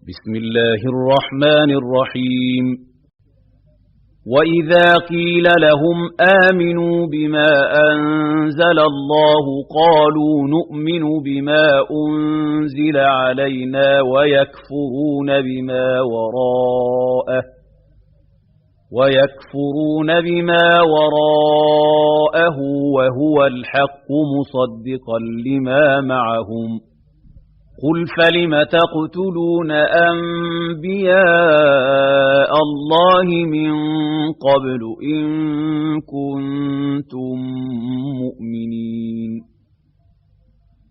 بسم الله الرحمن الرحيم وإذا قيل لهم آمنوا بما أنزل الله قالوا نؤمن بما أنزل علينا ويكفرون بما وراءه وهو الحق مصدقا لما معهم قل فلم تقتلون أنبياء الله من قبل إن كنتم مؤمنين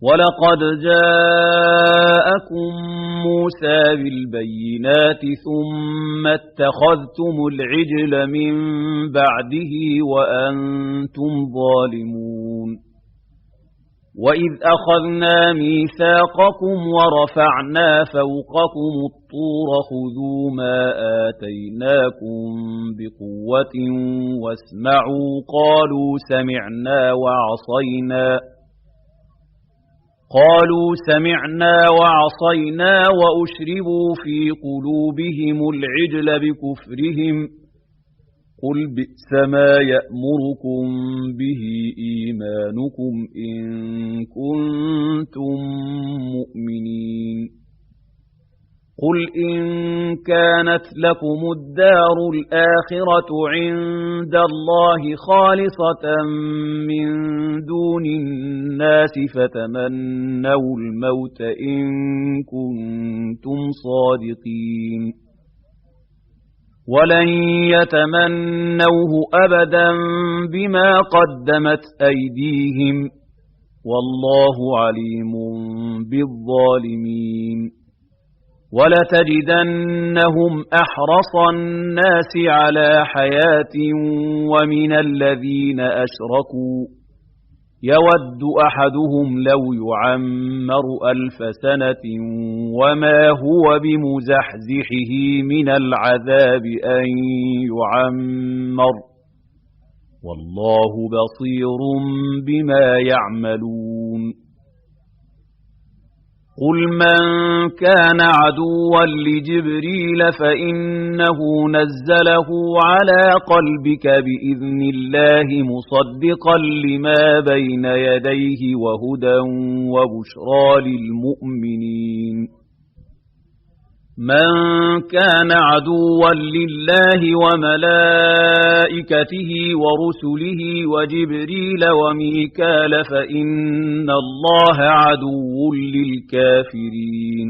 ولقد جاءكم موسى بالبينات ثم اتخذتم العجل من بعده وأنتم ظالمون وإذ أخذنا ميثاقكم ورفعنا فوقكم الطور خذوا ما آتيناكم بقوة واسمعوا قالوا سمعنا وعصينا وأشربوا في قلوبهم العجل بكفرهم قل بئس ما يأمركم به إيمانكم إن كنتم مؤمنين قل إن كانت لكم الدار الآخرة عند الله خالصة من دون الناس فتمنوا الموت إن كنتم صادقين ولن يتمنوه أبدا بما قدمت أيديهم والله عليم بالظالمين ولتجدنهم أحرص الناس على حياة ومن الذين أشركوا يود أحدهم لو يعمر 1000 سنة وما هو بمزحزحه من العذاب أن يعمر والله بصير بما يعملون قل من كان عدوا لجبريل فإنه نزله على قلبك بإذن الله مصدقا لما بين يديه وهدى وبشرى للمؤمنين من كان عدوا لله وملائكته ورسله وجبريل وميكال فإن الله عدو للكافرين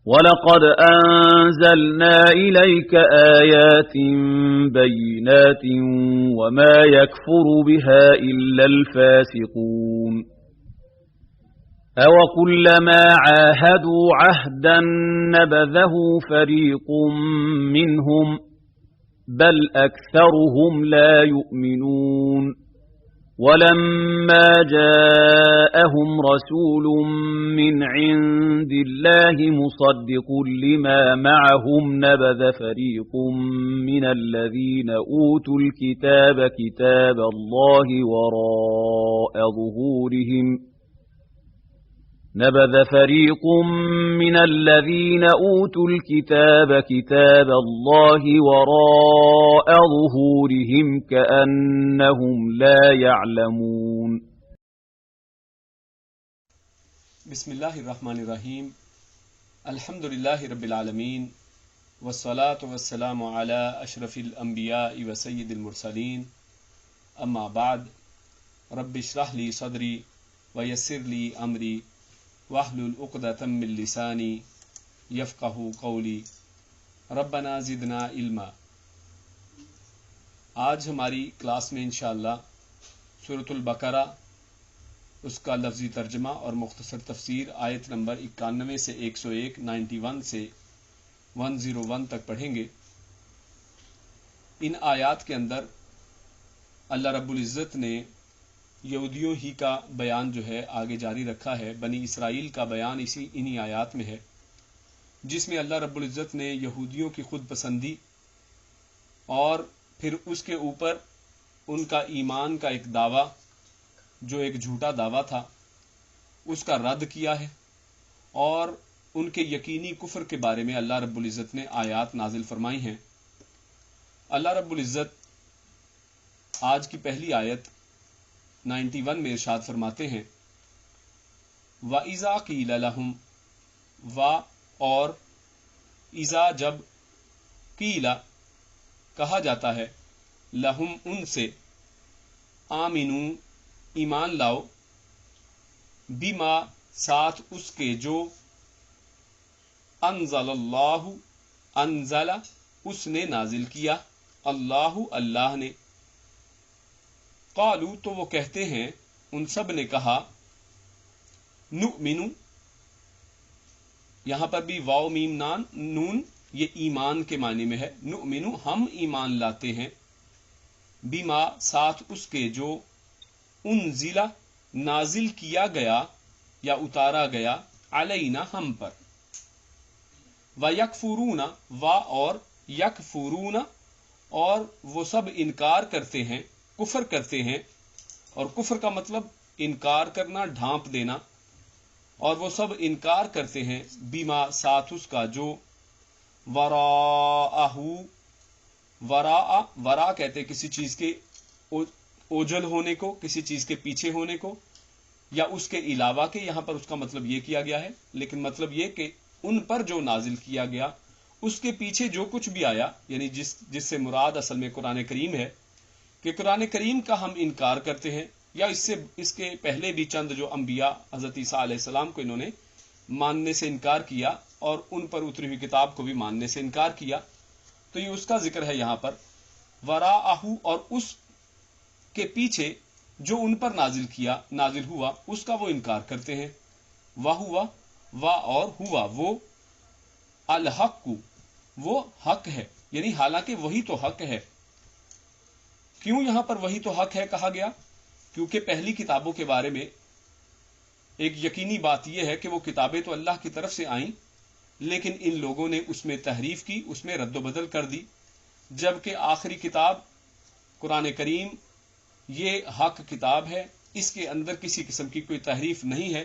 ولقد أنزلنا إليك آيات بينات وما يكفر بها إلا الفاسقون أَوَكُلَّمَا عَاهَدُوا عَهْدًا نَبَذَهُ فَرِيقٌ مِّنْهُمْ بَلْ أَكْثَرُهُمْ لَا يُؤْمِنُونَ وَلَمَّا جَاءَهُمْ رَسُولٌ مِّنْ عِندِ اللَّهِ مُصَدِّقٌ لِّمَا مَعَهُمْ نَبَذَ فَرِيقٌ مِّنَ الَّذِينَ أُوتُوا الْكِتَابَ كِتَابَ اللَّهِ وَرَاءَ ظُهُورِهِمْ نبذ فريق من الذين أوتوا الكتاب كتاب الله وراء ظهورهم كأنهم لا يعلمون بسم اللہ الرحمن الرحیم الحمد للہ رب العالمین والصلاة والسلام علی اشرف الانبیاء وسید المرسلین اما بعد رب اشرح لی صدری ویسر لی امری واحلل عقدۃ من لسانی یفقہوا قولی ربنا زدنا علما۔ آج ہماری کلاس میں انشاءاللہ سورۃ البقرہ، اس کا لفظی ترجمہ اور مختصر تفسیر آیت نمبر 91 سے 101، 91 سے 101 تک پڑھیں گے۔ ان آیات کے اندر اللہ رب العزت نے یہودیوں ہی کا بیان جو ہے آگے جاری رکھا ہے، بنی اسرائیل کا بیان انہی آیات میں ہے، جس میں اللہ رب العزت نے یہودیوں کی خود پسندی اور پھر اس کے اوپر ان کا ایمان کا ایک دعویٰ جو ایک جھوٹا دعویٰ تھا اس کا رد کیا ہے، اور ان کے یقینی کفر کے بارے میں اللہ رب العزت نے آیات نازل فرمائی ہیں۔ اللہ رب العزت آج کی پہلی آیت 91 میں ارشاد فرماتے ہیں وَإِذَا قِيلَ لَهُمْ اور اذا جب قیلا کہا جاتا ہے لہم ان سے آمنو ایمان لاؤ بما ساتھ اس کے جو انزل اللہ انزل اس نے نازل کیا اللہ نے قالو تو وہ کہتے ہیں ان سب نے کہا نؤمنو یہاں پر بھی واو میم نون یہ ایمان کے معنی میں ہے، نؤمنو ہم ایمان لاتے ہیں بما ساتھ اس کے جو انزل نازل کیا گیا یا اتارا گیا علینا ہم پر، وَيَكْفُرُونَ اور یکفرون اور وہ سب انکار کرتے ہیں، کفر کرتے ہیں، اور کفر کا مطلب انکار کرنا، ڈھانپ دینا، اور وہ سب انکار کرتے ہیں بیما ساتھ اس کا جو وراء کہتے کسی چیز کے اوجھل ہونے کو، کسی چیز کے پیچھے ہونے کو، یا اس کے علاوہ کے، یہاں پر اس کا مطلب یہ کیا گیا ہے، لیکن مطلب یہ کہ ان پر جو نازل کیا گیا اس کے پیچھے جو کچھ بھی آیا، یعنی جس سے مراد اصل میں قرآن کریم ہے، کہ قرآن کریم کا ہم انکار کرتے ہیں، یا اس کے پہلے بھی چند جو انبیاء حضرت عیسیٰ علیہ السلام کو انہوں نے ماننے سے انکار کیا اور ان پر اتری ہوئی کتاب کو بھی ماننے سے انکار کیا، تو یہ اس کا ذکر ہے یہاں پر وراءہ اور اس کے پیچھے جو ان پر نازل ہوا اس کا وہ انکار کرتے ہیں، اور ہوا وہ الحق وہ حق ہے، یعنی حالانکہ وہی تو حق ہے۔ کیوں یہاں پر وہی تو حق ہے کہا گیا؟ کیونکہ پہلی کتابوں کے بارے میں ایک یقینی بات یہ ہے کہ وہ کتابیں تو اللہ کی طرف سے آئیں، لیکن ان لوگوں نے اس میں تحریف کی، اس میں رد و بدل کر دی، جبکہ آخری کتاب قرآن کریم یہ حق کتاب ہے، اس کے اندر کسی قسم کی کوئی تحریف نہیں ہے،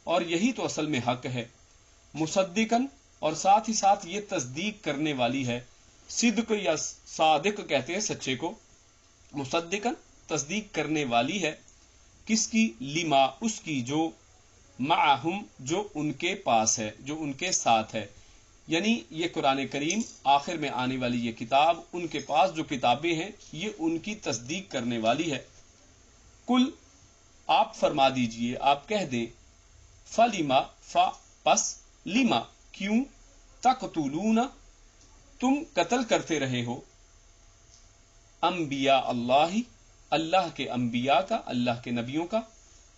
اور یہی تو اصل میں حق ہے۔ مصدقاً اور ساتھ ہی ساتھ یہ تصدیق کرنے والی ہے، صدق یا صادق کہتے ہیں سچے کو، مصدقاً تصدیق کرنے والی ہے، کس کی؟ لما اس کی جو معہم جو ان کے پاس ہے، جو ان کے ساتھ ہے، یعنی یہ قرآن کریم آخر میں آنے والی یہ کتاب ان کے پاس جو کتابیں ہیں یہ ان کی تصدیق کرنے والی ہے۔ کل آپ فرما دیجئے، آپ کہہ دیں، فَلِمَا پس لما کیوں تقتلون تم قتل کرتے رہے ہو انبیاء اللہ کے انبیاء کا، اللہ کے نبیوں کا،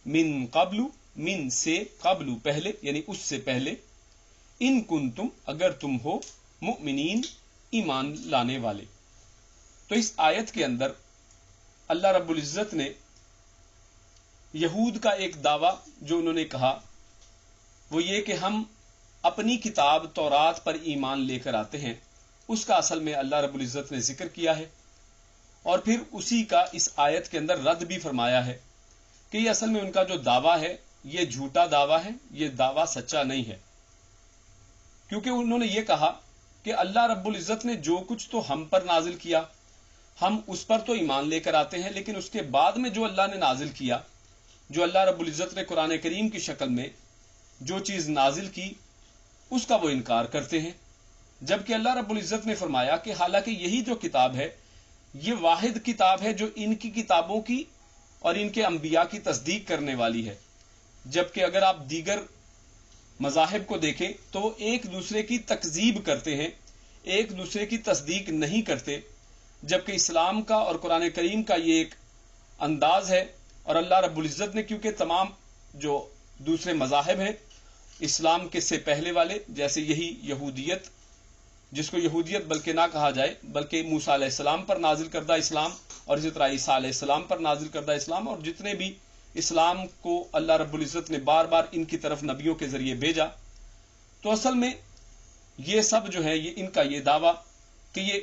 من قبل من سے قبل پہلے، یعنی اس سے پہلے، ان کنتم اگر تم ہو مؤمنین ایمان لانے والے۔ تو اس آیت کے اندر اللہ رب العزت نے یہود کا ایک دعویٰ جو انہوں نے کہا وہ یہ کہ ہم اپنی کتاب تورات پر ایمان لے کر آتے ہیں، اس کا اصل میں اللہ رب العزت نے ذکر کیا ہے، اور پھر اسی کا اس آیت کے اندر رد بھی فرمایا ہے کہ یہ اصل میں ان کا جو دعویٰ ہے یہ جھوٹا دعویٰ ہے، یہ دعویٰ سچا نہیں ہے، کیونکہ انہوں نے یہ کہا کہ اللہ رب العزت نے جو کچھ تو ہم پر نازل کیا ہم اس پر تو ایمان لے کر آتے ہیں، لیکن اس کے بعد میں جو اللہ نے نازل کیا، جو اللہ رب العزت نے قرآن کریم کی شکل میں جو چیز نازل کی اس کا وہ انکار کرتے ہیں، جبکہ اللہ رب العزت نے فرمایا کہ حالانکہ یہی جو کتاب ہے یہ واحد کتاب ہے جو ان کی کتابوں کی اور ان کے انبیاء کی تصدیق کرنے والی ہے، جبکہ اگر آپ دیگر مذاہب کو دیکھیں تو وہ ایک دوسرے کی تکذیب کرتے ہیں، ایک دوسرے کی تصدیق نہیں کرتے، جبکہ اسلام کا اور قرآن کریم کا یہ ایک انداز ہے، اور اللہ رب العزت نے کیونکہ تمام جو دوسرے مذاہب ہیں اسلام کے سے پہلے والے، جیسے یہی یہودیت، جس کو یہودیت بلکہ نہ کہا جائے بلکہ موسیٰ علیہ السلام پر نازل کردہ اسلام، اور اسی طرح عیسیٰ علیہ السلام پر نازل کردہ اسلام، اور جتنے بھی اسلام کو اللہ رب العزت نے بار بار ان کی طرف نبیوں کے ذریعے بھیجا، تو اصل میں یہ سب جو ہے یہ ان کا یہ دعویٰ کہ یہ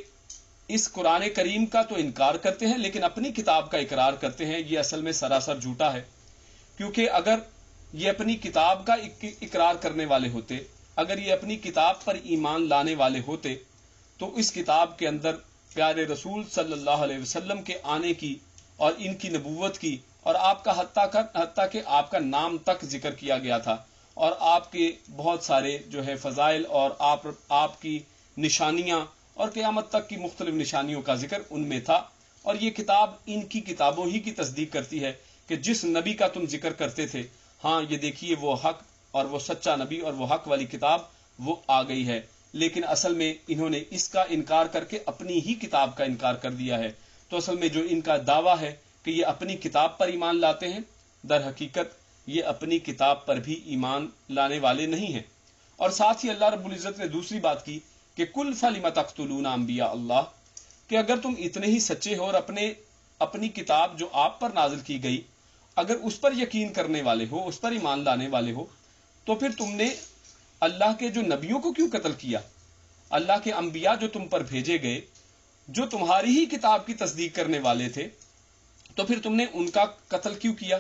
اس قرآن کریم کا تو انکار کرتے ہیں لیکن اپنی کتاب کا اقرار کرتے ہیں، یہ اصل میں سراسر جھوٹا ہے، کیونکہ اگر یہ اپنی کتاب کا اقرار کرنے والے ہوتے اگر یہ اپنی کتاب پر ایمان لانے والے ہوتے تو اس کتاب کے اندر پیارے رسول صلی اللہ علیہ وسلم کے آنے کی اور ان کی نبوت کی اور آپ کا حتیٰ کہ آپ کا نام تک ذکر کیا گیا تھا، اور آپ کے بہت سارے جو ہے فضائل اور آپ کی نشانیاں اور قیامت تک کی مختلف نشانیوں کا ذکر ان میں تھا۔ اور یہ کتاب ان کی کتابوں ہی کی تصدیق کرتی ہے کہ جس نبی کا تم ذکر کرتے تھے، ہاں یہ دیکھیے وہ حق اور وہ سچا نبی اور وہ حق والی کتاب وہ آ گئی ہے، لیکن اصل میں انہوں نے اس کا انکار کر کے اپنی ہی کتاب کا انکار کر دیا ہے۔ تو اصل میں جو ان کا دعویٰ ہے کہ یہ اپنی کتاب پر ایمان لاتے ہیں، در حقیقت یہ اپنی کتاب پر بھی ایمان لانے والے نہیں ہیں۔ اور ساتھ ہی اللہ رب العزت نے دوسری بات کی کہ کل فلم تقتلون انبیاء اللہ، کہ اگر تم اتنے ہی سچے ہو اور اپنی کتاب جو آپ پر نازل کی گئی اگر اس پر یقین کرنے والے ہو، اس پر ایمان لانے والے ہو، تو پھر تم نے اللہ کے جو نبیوں کو کیوں قتل کیا؟ اللہ کے انبیاء جو تم پر بھیجے گئے، جو تمہاری ہی کتاب کی تصدیق کرنے والے تھے، تو پھر تم نے ان کا قتل کیوں کیا؟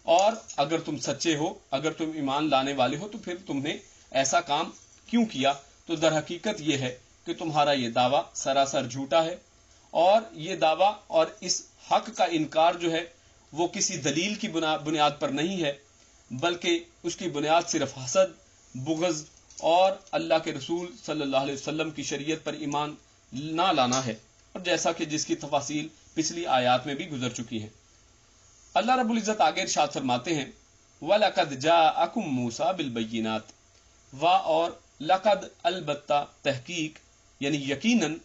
اور اگر تم سچے ہو، اگر تم ایمان لانے والے ہو، تو پھر تم نے ایسا کام کیوں کیا؟ تو در حقیقت یہ ہے کہ تمہارا یہ دعویٰ سراسر جھوٹا ہے، اور یہ دعویٰ اور اس حق کا انکار جو ہے وہ کسی دلیل کی بنیاد پر نہیں ہے، بلکہ اس کی بنیاد صرف حسد، بغض اور اللہ کے رسول صلی اللہ علیہ وسلم کی شریعت پر ایمان نہ لانا ہے، اور جیسا کہ جس کی تفاصیل پچھلی آیات میں بھی گزر چکی ہیں۔ اللہ رب العزت آگے ارشاد فرماتے ہیں وَلَقَدْ جَاءَكُمْ مُوسَىٰ بِالْبَيِّنَاتِ، اور لقد البتہ تحقیق یعنی یقیناً،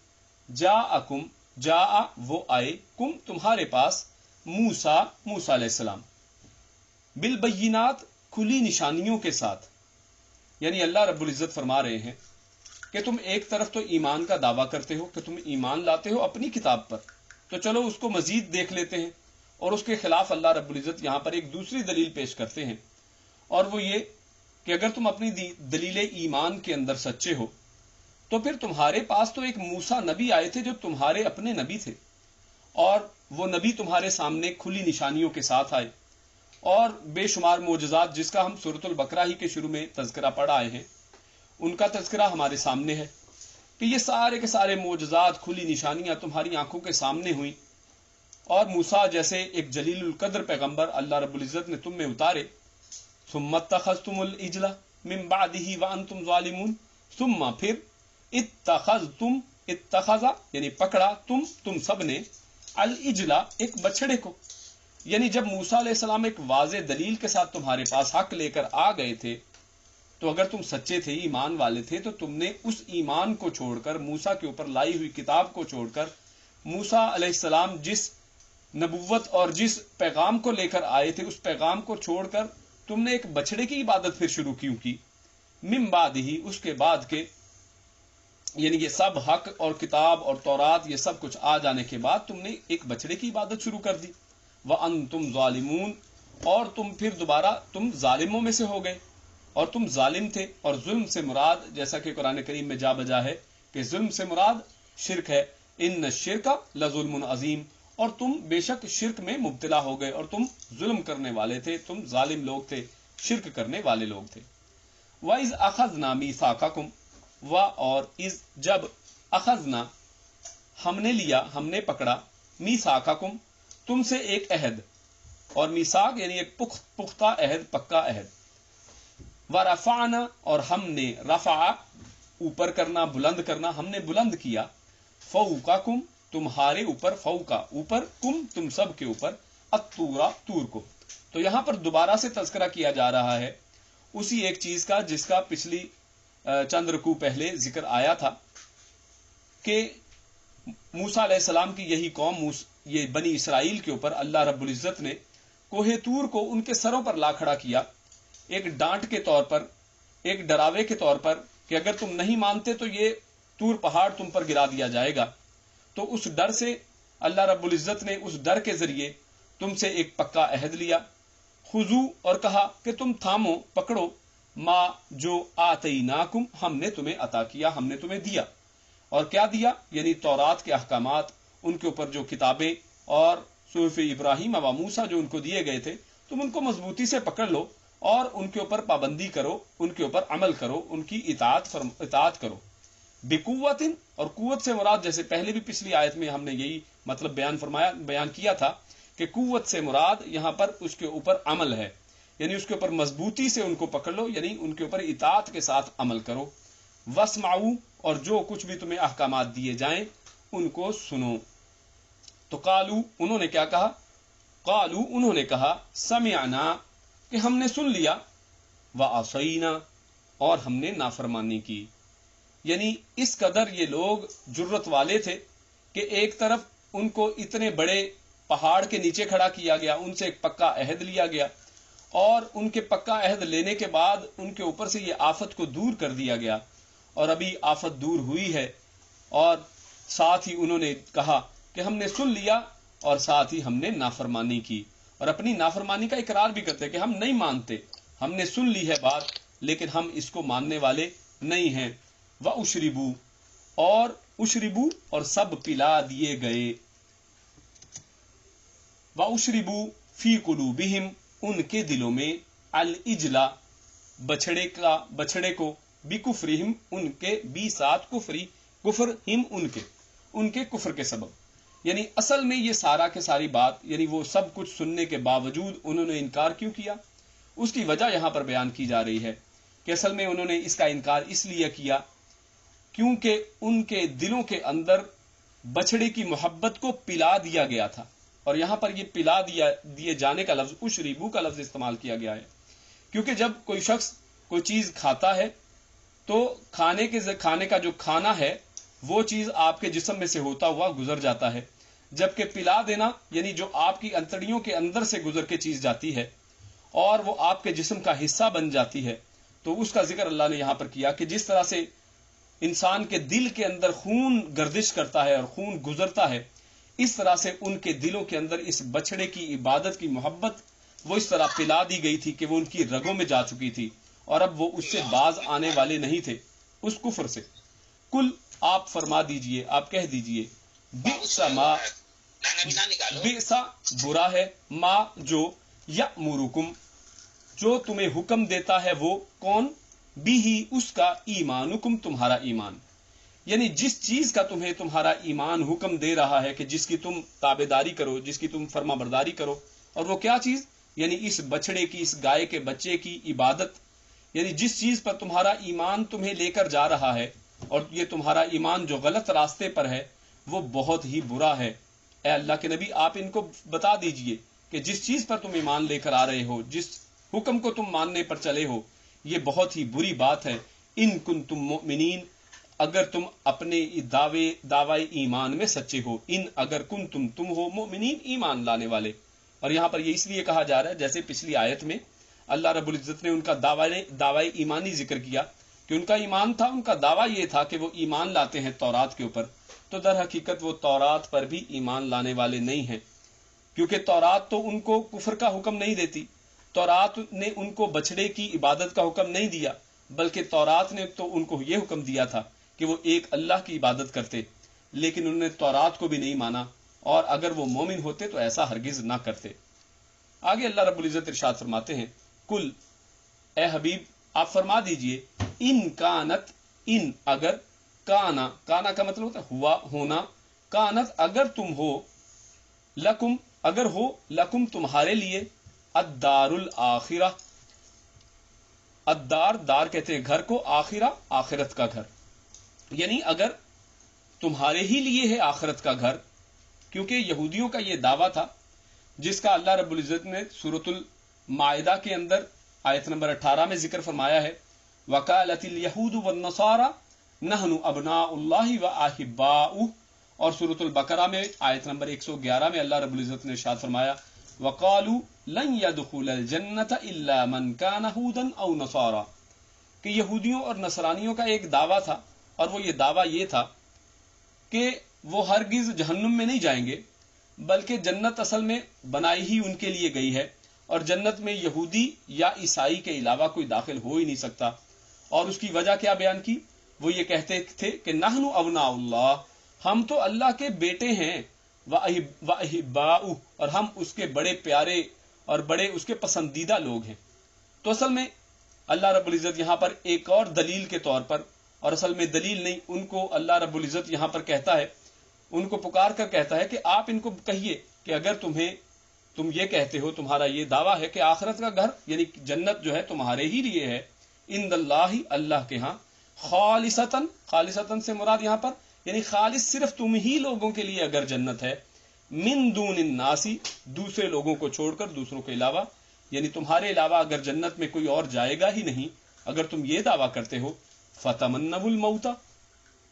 جاءکم جاء وہ آئے، کم تمہارے پاس، موسیٰ علیہ السلام، بالبینات کھلی نشانیوں کے ساتھ۔ یعنی اللہ رب العزت فرما رہے ہیں کہ تم ایک طرف تو ایمان کا دعویٰ کرتے ہو کہ تم ایمان لاتے ہو اپنی کتاب پر، تو چلو اس کو مزید دیکھ لیتے ہیں، اور اس کے خلاف اللہ رب العزت یہاں پر ایک دوسری دلیل پیش کرتے ہیں، اور وہ یہ کہ اگر تم اپنی دلیل ایمان کے اندر سچے ہو تو پھر تمہارے پاس تو ایک موسیٰ نبی آئے تھے جو تمہارے اپنے نبی تھے، اور وہ نبی تمہارے سامنے کھلی نشانیوں کے ساتھ آئے، اور بے شمار معجزات جس کا ہم سورۃ البقرہ ہی کے شروع میں تذکرہ پڑھ آئے ہیں، ان کا تذکرہ ہمارے سامنے ہے کہ یہ سارے کے سارے معجزات، کھلی نشانیاں تمہاری آنکھوں کے سامنے ہوئیں، اور موسیٰ جیسے ایک جلیل القدر پیغمبر اللہ رب العزت نے تم میں اتارے۔ ثم اتخذتم العجل من بعده وانتم ظالمون، ثم پھر اتخذتم، اتخذ یعنی پکڑا، تم سب نے، العجل ایک بچڑے کو، یعنی جب موسیٰ علیہ السلام ایک واضح دلیل کے ساتھ تمہارے پاس حق لے کر آ گئے تھے، تو اگر تم سچے تھے، ایمان والے تھے، تو تم نے اس ایمان کو چھوڑ کر، موسیٰ کے اوپر لائی ہوئی کتاب کو چھوڑ کر، موسیٰ علیہ السلام جس نبوت اور جس پیغام کو لے کر آئے تھے اس پیغام کو چھوڑ کر تم نے ایک بچڑے کی عبادت پھر شروع کیوں کی؟ من بعد ہی، اس کے بعد کے، یعنی یہ سب حق اور کتاب اور تورات یہ سب کچھ آ جانے کے بعد تم نے ایک بچڑے کی عبادت شروع کر دی۔ وَأَنْتُمْ ظَالِمُونَ، اور تم پھر دوبارہ تم ظالموں میں سے ہو گئے، اور تم ظالم تھے، اور ظلم سے مراد جیسا کہ قرآن کریم میں جا بجا ہے کہ ظلم سے مراد شرک ہے، ان الشرک لظلم عظیم، اور تم بے شک شرک میں مبتلا ہو گئے، اور تم ظلم کرنے والے تھے، تم ظالم لوگ تھے، شرک کرنے والے لوگ تھے۔ وَإِذْ أَخَذْنَا مِيثَاقَكُمْ، اور از جب، اخذنا ہم نے لیا، ہم نے پکڑا، میثاقکم تم سے ایک عہد، اور میثاق یعنی ایک پختہ عہد، پکا عہد، ورفعنا اور ہم نے، رفع اوپر کرنا، بلند کرنا، ہم نے بلند کیا، فوقکم تمہارے اوپر، فوقا اوپر، کم تم سب کے اوپر، الطورا طور کو۔ تو یہاں پر دوبارہ سے تذکرہ کیا جا رہا ہے اسی ایک چیز کا جس کا پچھلی چند رکوع پہلے ذکر آیا تھا کہ موسیٰ علیہ السلام کی یہی قوم، یہ بنی اسرائیل کے اوپر اللہ رب العزت نے کوہ طور کو ان کے سروں پر لا کھڑا کیا، ایک ڈانٹ کے طور پر، ایک ڈراوے کے طور پر کہ اگر تم نہیں مانتے تو یہ طور پہاڑ تم پر گرا دیا جائے گا۔ تو اس ڈر سے اللہ رب العزت نے اس ڈر کے ذریعے تم سے ایک پکا عہد لیا، خذو اور کہا کہ تم تھامو، پکڑو، ما جو آتیناکم ہم نے تمہیں عطا کیا، ہم نے تمہیں دیا۔ اور کیا دیا؟ یعنی تورات کے احکامات، ان کے اوپر جو کتابیں اور صحف ابراہیم و موسیٰ جو ان کو دیے گئے تھے، تم ان کو مضبوطی سے پکڑ لو اور ان کے اوپر پابندی کرو، ان کے اوپر عمل کرو، ان کی اطاعت کرو. بقوت، اور قوت سے مراد جیسے پہلے بھی پچھلی آیت میں ہم نے یہی مطلب بیان کیا تھا کہ قوت سے مراد یہاں پر اس کے اوپر عمل ہے، یعنی اس کے اوپر مضبوطی سے ان کو پکڑ لو، یعنی ان کے اوپر اطاعت کے ساتھ عمل کرو. واسمعوا، اور جو کچھ بھی تمہیں احکامات دیے جائیں ان کو سنو. تو قالو، انہوں نے کیا کہا؟ قالو، انہوں نے کہا سمعنا، کہ ہم نے سن لیا، وعصینا، اور ہم نے نافرمانی کی. یعنی اس قدر یہ لوگ جرت والے تھے کہ ایک طرف ان کو اتنے بڑے پہاڑ کے نیچے کھڑا کیا گیا، ان سے ایک پکا عہد لیا گیا، اور ان کے پکا عہد لینے کے بعد ان کے اوپر سے یہ آفت کو دور کر دیا گیا، اور ابھی آفت دور ہوئی ہے، اور ساتھ ہی انہوں نے کہا کہ ہم نے سن لیا، اور ساتھ ہی ہم نے نافرمانی کی، اور اپنی نافرمانی کا اقرار بھی کرتے کہ ہم نہیں مانتے، ہم نے سن لی ہے بات لیکن ہم اس کو ماننے والے نہیں ہیں. وَأُشْرِبُوا، اور اشربو، اور سب پلا دیے گئے. وَأُشْرِبُوا فِي قُلُوبِهِمْ، ان کے دلوں میں، الْإِجْلَ، بچھڑے کو، بِكُفْرِهِمْ، ان کے بی ساتھ کفری، کفرہم، ان کے کفر کے سبب. یعنی اصل میں یہ سارا کے ساری بات، یعنی وہ سب کچھ سننے کے باوجود انہوں نے انکار کیوں کیا، اس کی وجہ یہاں پر بیان کی جا رہی ہے کہ اصل میں انہوں نے اس کا انکار اس لیے کیا کیونکہ ان کے دلوں کے اندر بچڑے کی محبت کو پلا دیا گیا تھا. اور یہاں پر یہ پلا دیے جانے کا لفظ، اشربو کا لفظ استعمال کیا گیا ہے، کیونکہ جب کوئی شخص کوئی چیز کھاتا ہے تو کھانے کا جو کھانا ہے وہ چیز آپ کے جسم میں سے ہوتا ہوا گزر جاتا ہے، جبکہ پلا دینا یعنی جو آپ کی انتڑیوں کے اندر سے گزر کے چیز جاتی ہے اور وہ آپ کے جسم کا حصہ بن جاتی ہے. تو اس کا ذکر اللہ نے یہاں پر کیا کہ جس طرح سے انسان کے دل کے اندر خون گردش کرتا ہے اور خون گزرتا ہے، اس طرح سے ان کے دلوں کے اندر اس بچڑے کی عبادت کی محبت وہ اس طرح پلا دی گئی تھی کہ وہ ان کی رگوں میں جا چکی تھی، اور اب وہ اس سے باز آنے والے نہیں تھے اس کفر سے. کل، آپ فرما دیجئے، آپ کہہ دیجئے، بئس، برا ہے، ما، جو، یأمرکم، جو تمہیں حکم دیتا ہے وہ، کون؟ بھی، اس کا، ایمانکم، تمہارا ایمان. یعنی جس چیز کا تمہارا ایمان حکم دے رہا ہے کہ جس کی تم تابعداری کرو، جس کی تم فرما برداری کرو، اور وہ کیا چیز؟ یعنی اس بچڑے کی، اس گائے کے بچے کی عبادت. یعنی جس چیز پر تمہارا ایمان تمہیں لے کر جا رہا ہے، اور یہ تمہارا ایمان جو غلط راستے پر ہے وہ بہت ہی برا ہے. اے اللہ کے نبی، آپ ان کو بتا دیجئے کہ جس چیز پر تم ایمان لے کر آ رہے ہو، جس حکم کو تم ماننے پر چلے ہو، یہ بہت ہی بری بات ہے. ان کنتم مؤمنین، اگر تم اپنے دعوی ایمان میں سچے ہو. ان، اگر کنتم، تم ہو، مؤمنین، ایمان لانے والے. اور یہاں پر یہ اس لیے کہا جا رہا ہے جیسے پچھلی آیت میں اللہ رب العزت نے ان کا دعوی ایمانی ذکر کیا کہ ان کا ایمان تھا، ان کا دعویٰ یہ تھا کہ وہ ایمان لاتے ہیں تورات کے اوپر، تو در حقیقت وہ تورات پر بھی ایمان لانے والے نہیں ہیں، کیونکہ تورات تو ان کو کفر کا حکم نہیں دیتی. تورات نے ان کو بچڑے کی عبادت کا حکم نہیں دیا، بلکہ تورات نے تو ان کو یہ حکم دیا تھا کہ وہ ایک اللہ کی عبادت کرتے، لیکن انہوں نے تورات کو بھی نہیں مانا، اور اگر وہ مومن ہوتے تو ایسا ہرگز نہ کرتے. آگے اللہ رب العزت ارشاد فرماتے ہیں، کل، اے حبیب آپ فرما دیجئے، ان کانت، ان، اگر، کانا کا مطلب ہوتا ہے ہوا، ہونا، کانت، اگر تم ہو، لکم، اگر ہو، لکم، تمہارے لیے، الدار الآخرہ، الدار، دار کہتے ہیں گھر کو، آخرہ، آخرت کا گھر. یعنی اگر تمہارے ہی لیے ہے آخرت کا گھر، کیونکہ یہودیوں کا یہ دعویٰ تھا جس کا اللہ رب العزت نے سورۃ المائدہ کے اندر آیت نمبر 18 میں ذکر فرمایا ہے، وَقَالَتِ الْيَهُودُ وَالنَّصَارَى نَحْنُ أَبْنَاءُ اللَّهِ وَأَحِبَّاؤُهُ. اور سورۃ البقرہ میں آیت نمبر 111 میں اللہ رب العزت نے ارشاد فرمایا، وَقَالُوا لَن يَدْخُلَ الْجَنَّةَ إِلَّا مَنْ كَانَ هُودًا أَوْ نَصَارَىٰ. کہ یہودیوں اور نصرانیوں کا ایک دعویٰ تھا، اور وہ یہ دعویٰ یہ تھا کہ وہ ہرگز جہنم میں نہیں جائیں گے، بلکہ جنت اصل میں بنائی ہی ان کے لیے گئی ہے، اور جنت میں یہودی یا عیسائی کے علاوہ کوئی داخل ہو ہی نہیں سکتا. اور اس کی وجہ کیا بیان کی؟ وہ یہ کہتے تھے کہ نحن ابناء اللہ، ہم تو اللہ کے بیٹے ہیں، وَأَحِبَّاؤُهُ، اور ہم اس کے بڑے پیارے اور بڑے اس کے پسندیدہ لوگ ہیں. تو اصل میں اللہ رب العزت یہاں پر ایک اور دلیل کے طور پر، اور اصل میں دلیل نہیں، ان کو اللہ رب العزت یہاں پر کہتا ہے، ان کو پکار کر کہتا ہے کہ آپ ان کو کہیے کہ اگر تم یہ کہتے ہو، تمہارا یہ دعویٰ ہے کہ آخرت کا گھر یعنی جنت جو ہے تمہارے ہی لیے ہے، عند اللہ، اللہ کے ہاں، خالصتاً، خالصتاً سے مراد یہاں پر یعنی خالص صرف تم ہی لوگوں کے لیے اگر جنت ہے، من دون الناسی، دوسرے لوگوں کو چھوڑ کر، دوسروں کے علاوہ، یعنی تمہارے علاوہ اگر جنت میں کوئی اور جائے گا ہی نہیں، اگر تم یہ دعویٰ کرتے ہو، فتمنوا الموت،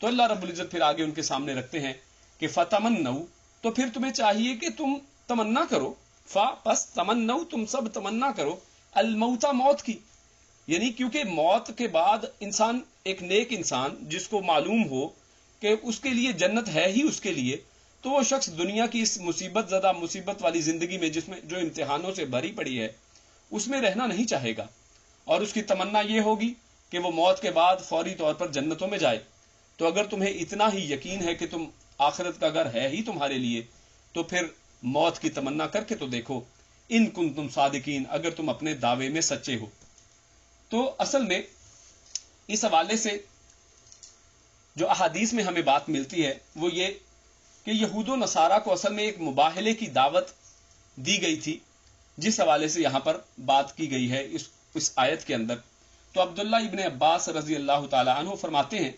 تو اللہ رب العزت پھر آگے ان کے سامنے رکھتے ہیں کہ فتمنوا، تو پھر تمہیں چاہیے کہ تم تمنا کرو، پس تمنوا، تم سب تمنا کرو، الموت، موت کی، یعنی کیونکہ موت کے بعد انسان، ایک نیک انسان جس کو معلوم ہو کہ اس کے لیے جنت ہے ہی اس کے لیے، تو وہ شخص دنیا کی اس مصیبت زدہ، مصیبت والی زندگی میں، جس میں جو امتحانوں سے بھری پڑی ہے، اس میں رہنا نہیں چاہے گا، اور اس کی تمنا یہ ہوگی کہ وہ موت کے بعد فوری طور پر جنتوں میں جائے۔ تو اگر تمہیں اتنا ہی یقین ہے کہ تم آخرت کا گھر ہے ہی تمہارے لیے، تو پھر موت کی تمنا کر کے تو دیکھو، ان کنتم صادقین، اگر تم اپنے دعوے میں سچے ہو۔ تو اصل میں اس حوالے سے جو احادیث میں ہمیں بات ملتی ہے وہ یہ کہ یہود و نصارہ کو اصل میں ایک مباہلے کی دعوت دی گئی تھی، جس حوالے سے یہاں پر بات کی گئی ہے اس آیت کے اندر۔ تو عبداللہ ابن عباس رضی اللہ تعالی عنہ فرماتے ہیں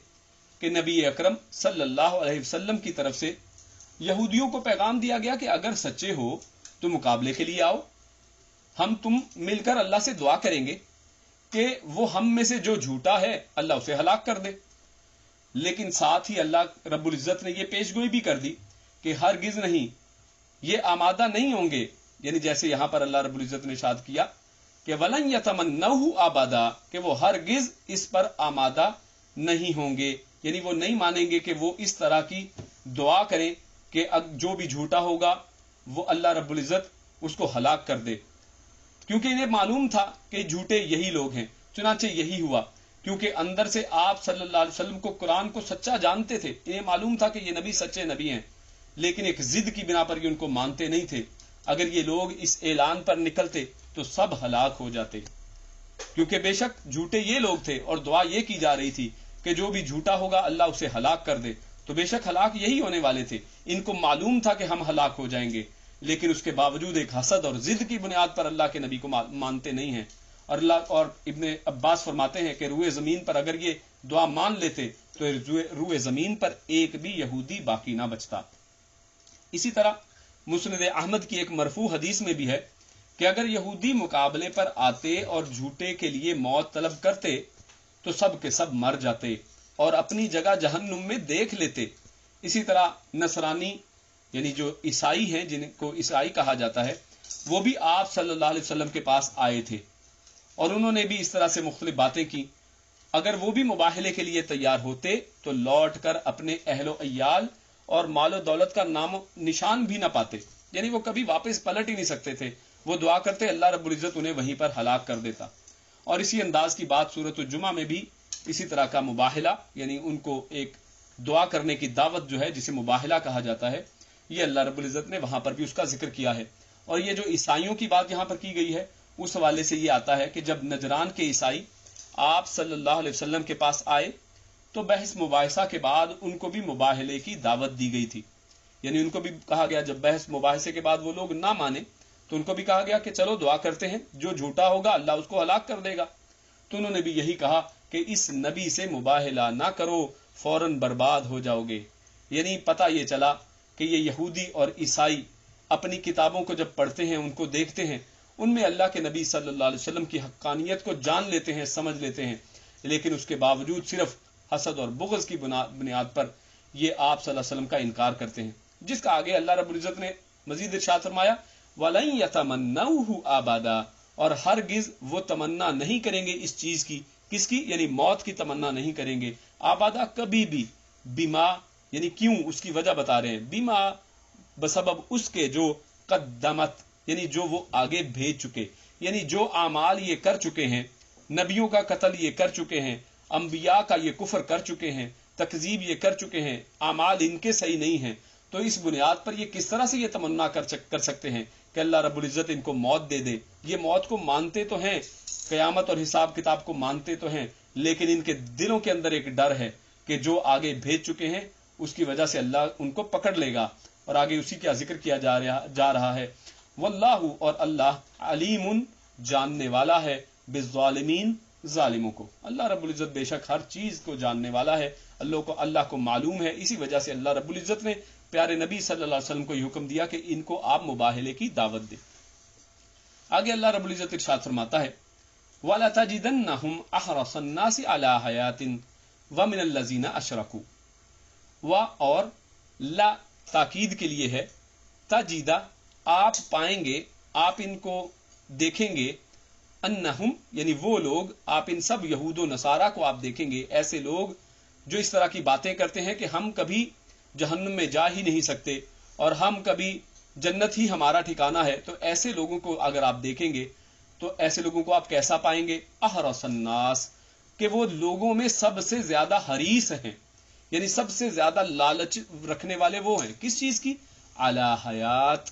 کہ نبی اکرم صلی اللہ علیہ وسلم کی طرف سے یہودیوں کو پیغام دیا گیا کہ اگر سچے ہو تو مقابلے کے لیے آؤ، ہم تم مل کر اللہ سے دعا کریں گے کہ وہ ہم میں سے جو جھوٹا ہے اللہ اسے ہلاک کر دے۔ لیکن ساتھ ہی اللہ رب العزت نے یہ پیشگوئی بھی کر دی کہ ہرگز نہیں، یہ آمادہ نہیں ہوں گے، یعنی جیسے یہاں پر اللہ رب العزت نے ارشاد کیا کہ وَلَن يَتَمَنَّوْهُ أَبَدًا، کہ وہ ہرگز اس پر آمادہ نہیں ہوں گے، یعنی وہ نہیں مانیں گے کہ وہ اس طرح کی دعا کریں کہ جو بھی جھوٹا ہوگا وہ اللہ رب العزت اس کو ہلاک کر دے، کیونکہ انہیں معلوم تھا کہ جھوٹے یہی لوگ ہیں۔ چنانچہ یہی ہوا، کیونکہ اندر سے آپ صلی اللہ علیہ وسلم کو، قرآن کو سچا جانتے تھے، انہیں معلوم تھا کہ یہ نبی سچے نبی ہیں، لیکن ایک ضد کی بنا پر یہ ان کو مانتے نہیں تھے۔ اگر یہ لوگ اس اعلان پر نکلتے تو سب ہلاک ہو جاتے، کیونکہ بے شک جھوٹے یہ لوگ تھے، اور دعا یہ کی جا رہی تھی کہ جو بھی جھوٹا ہوگا اللہ اسے ہلاک کر دے، تو بے شک ہلاک یہی ہونے والے تھے۔ ان کو معلوم تھا کہ ہم ہلاک ہو جائیں گے، لیکن اس کے باوجود ایک حسد اور ضد کی بنیاد پر اللہ کے نبی کو مانتے نہیں ہیں۔ اور ابن عباس فرماتے ہیں کہ روئے زمین پر اگر یہ دعا مان لیتے تو روئے زمین پر ایک بھی یہودی باقی نہ بچتا۔ اسی طرح مسند احمد کی ایک مرفوع حدیث میں بھی ہے کہ اگر یہودی مقابلے پر آتے اور جھوٹے کے لیے موت طلب کرتے تو سب کے سب مر جاتے اور اپنی جگہ جہنم میں دیکھ لیتے۔ اسی طرح نصرانی یعنی جو عیسائی ہیں، جن کو عیسائی کہا جاتا ہے، وہ بھی آپ صلی اللہ علیہ وسلم کے پاس آئے تھے، اور انہوں نے بھی اس طرح سے مختلف باتیں کی۔ اگر وہ بھی مباہلے کے لیے تیار ہوتے تو لوٹ کر اپنے اہل و عیال اور مال و دولت کا نام و نشان بھی نہ پاتے، یعنی وہ کبھی واپس پلٹ ہی نہیں سکتے تھے۔ وہ دعا کرتے، اللہ رب العزت انہیں وہیں پر ہلاک کر دیتا۔ اور اسی انداز کی بات سورۃ الجمعہ میں بھی اسی طرح کا مباہلہ، یعنی ان کو ایک دعا کرنے کی دعوت جو ہے جسے مباہلہ کہا جاتا ہے، یہ اللہ رب العزت نے وہاں پر بھی اس کا ذکر کیا ہے۔ اور یہ جو عیسائیوں کی بات یہاں پر کی گئی ہے، اس حوالے سے یہ آتا ہے کہ جب نجران کے عیسائی آپ صلی اللہ علیہ وسلم کے پاس آئے تو بحث مباحثہ کے بعد ان کو بھی مباہلے کی دعوت دی گئی تھی، یعنی ان کو بھی کہا گیا، جب بحث مباحثے کے بعد وہ لوگ نہ مانے تو ان کو بھی کہا گیا کہ چلو دعا کرتے ہیں، جو جھوٹا ہوگا اللہ اس کو ہلاک کر دے گا۔ تو انہوں نے بھی یہی کہا کہ اس نبی سے مباہلہ نہ کرو، فوراً برباد ہو جاؤ گے۔ یعنی پتہ یہ چلا کہ یہ یہودی اور عیسائی اپنی کتابوں کو جب پڑھتے ہیں، ان کو دیکھتے ہیں، ان میں اللہ کے نبی صلی اللہ علیہ وسلم کی حقانیت کو جان لیتے ہیں، سمجھ لیتے ہیں، لیکن اس کے باوجود صرف حسد اور بغض کی بنیاد پر یہ آپ صلی اللہ علیہ وسلم کا انکار کرتے ہیں، جس کا آگے اللہ رب العزت نے مزید ارشاد فرمایا وَلَن يَتَمَنَّوْهُ أَبَدًا، اور ہرگز وہ تمنا نہیں کریں گے اس چیز کی، کس کی؟ یعنی موت کی تمنا نہیں کریں گے، آبادہ کبھی بھی، بیما یعنی کیوں، اس کی وجہ بتا رہے ہیں، بیما بسبب اس کے جو قدمت یعنی جو وہ آگے بھیج چکے، یعنی جو اعمال یہ کر چکے ہیں، نبیوں کا قتل یہ کر چکے ہیں، انبیاء کا یہ کفر کر چکے ہیں، تکذیب یہ کر چکے ہیں، اعمال ان کے صحیح نہیں ہیں، تو اس بنیاد پر یہ کس طرح سے یہ تمنا کر سکتے ہیں کہ اللہ رب العزت ان کو موت دے دے؟ یہ موت کو مانتے تو ہیں قیامت اور حساب کتاب کو مانتے تو ہیں، لیکن ان کے دلوں کے اندر ایک ڈر ہے کہ جو آگے بھیج چکے ہیں اس کی وجہ سے اللہ ان کو پکڑ لے گا، اور آگے اسی کا ذکر کیا جا رہا ہے۔ واللہ، اور اللہ، علیم، جاننے والا ہے، بالظالمین، ظالموں کو۔ اللہ رب العزت بے شک ہر چیز کو جاننے والا ہے، اللہ کو معلوم ہے، اسی وجہ سے اللہ رب العزت نے پیارے نبی صلی اللہ علیہ وسلم کو یہ حکم دیا کہ ان کو آپ مباہلے کی دعوت دیں۔ آگے اللہ رب العزت ارشاد فرماتا ہے وَلَتَجِدَنَّهُمْ أَحْرَصَ النَّاسِ عَلَىٰ حَيَاةٍ وَمِنَ الَّذِينَ أَشْرَكُوا، اور لا تاکید کے لیے ہے، تجیدہ آپ پائیں گے، آپ ان کو دیکھیں گے، انہم یعنی وہ لوگ، آپ ان سب یہود و نصارہ کو آپ دیکھیں گے، ایسے لوگ جو اس طرح کی باتیں کرتے ہیں کہ ہم کبھی جہنم میں جا ہی نہیں سکتے اور ہم کبھی جنت ہی ہمارا ٹھکانہ ہے، تو ایسے لوگوں کو اگر آپ دیکھیں گے تو ایسے لوگوں کو آپ کیسا پائیں گے؟ احرص الناس، کہ وہ لوگوں میں سب سے زیادہ حریص ہیں، یعنی سب سے زیادہ لالچ رکھنے والے وہ ہیں، کس چیز کی؟ علی حیات،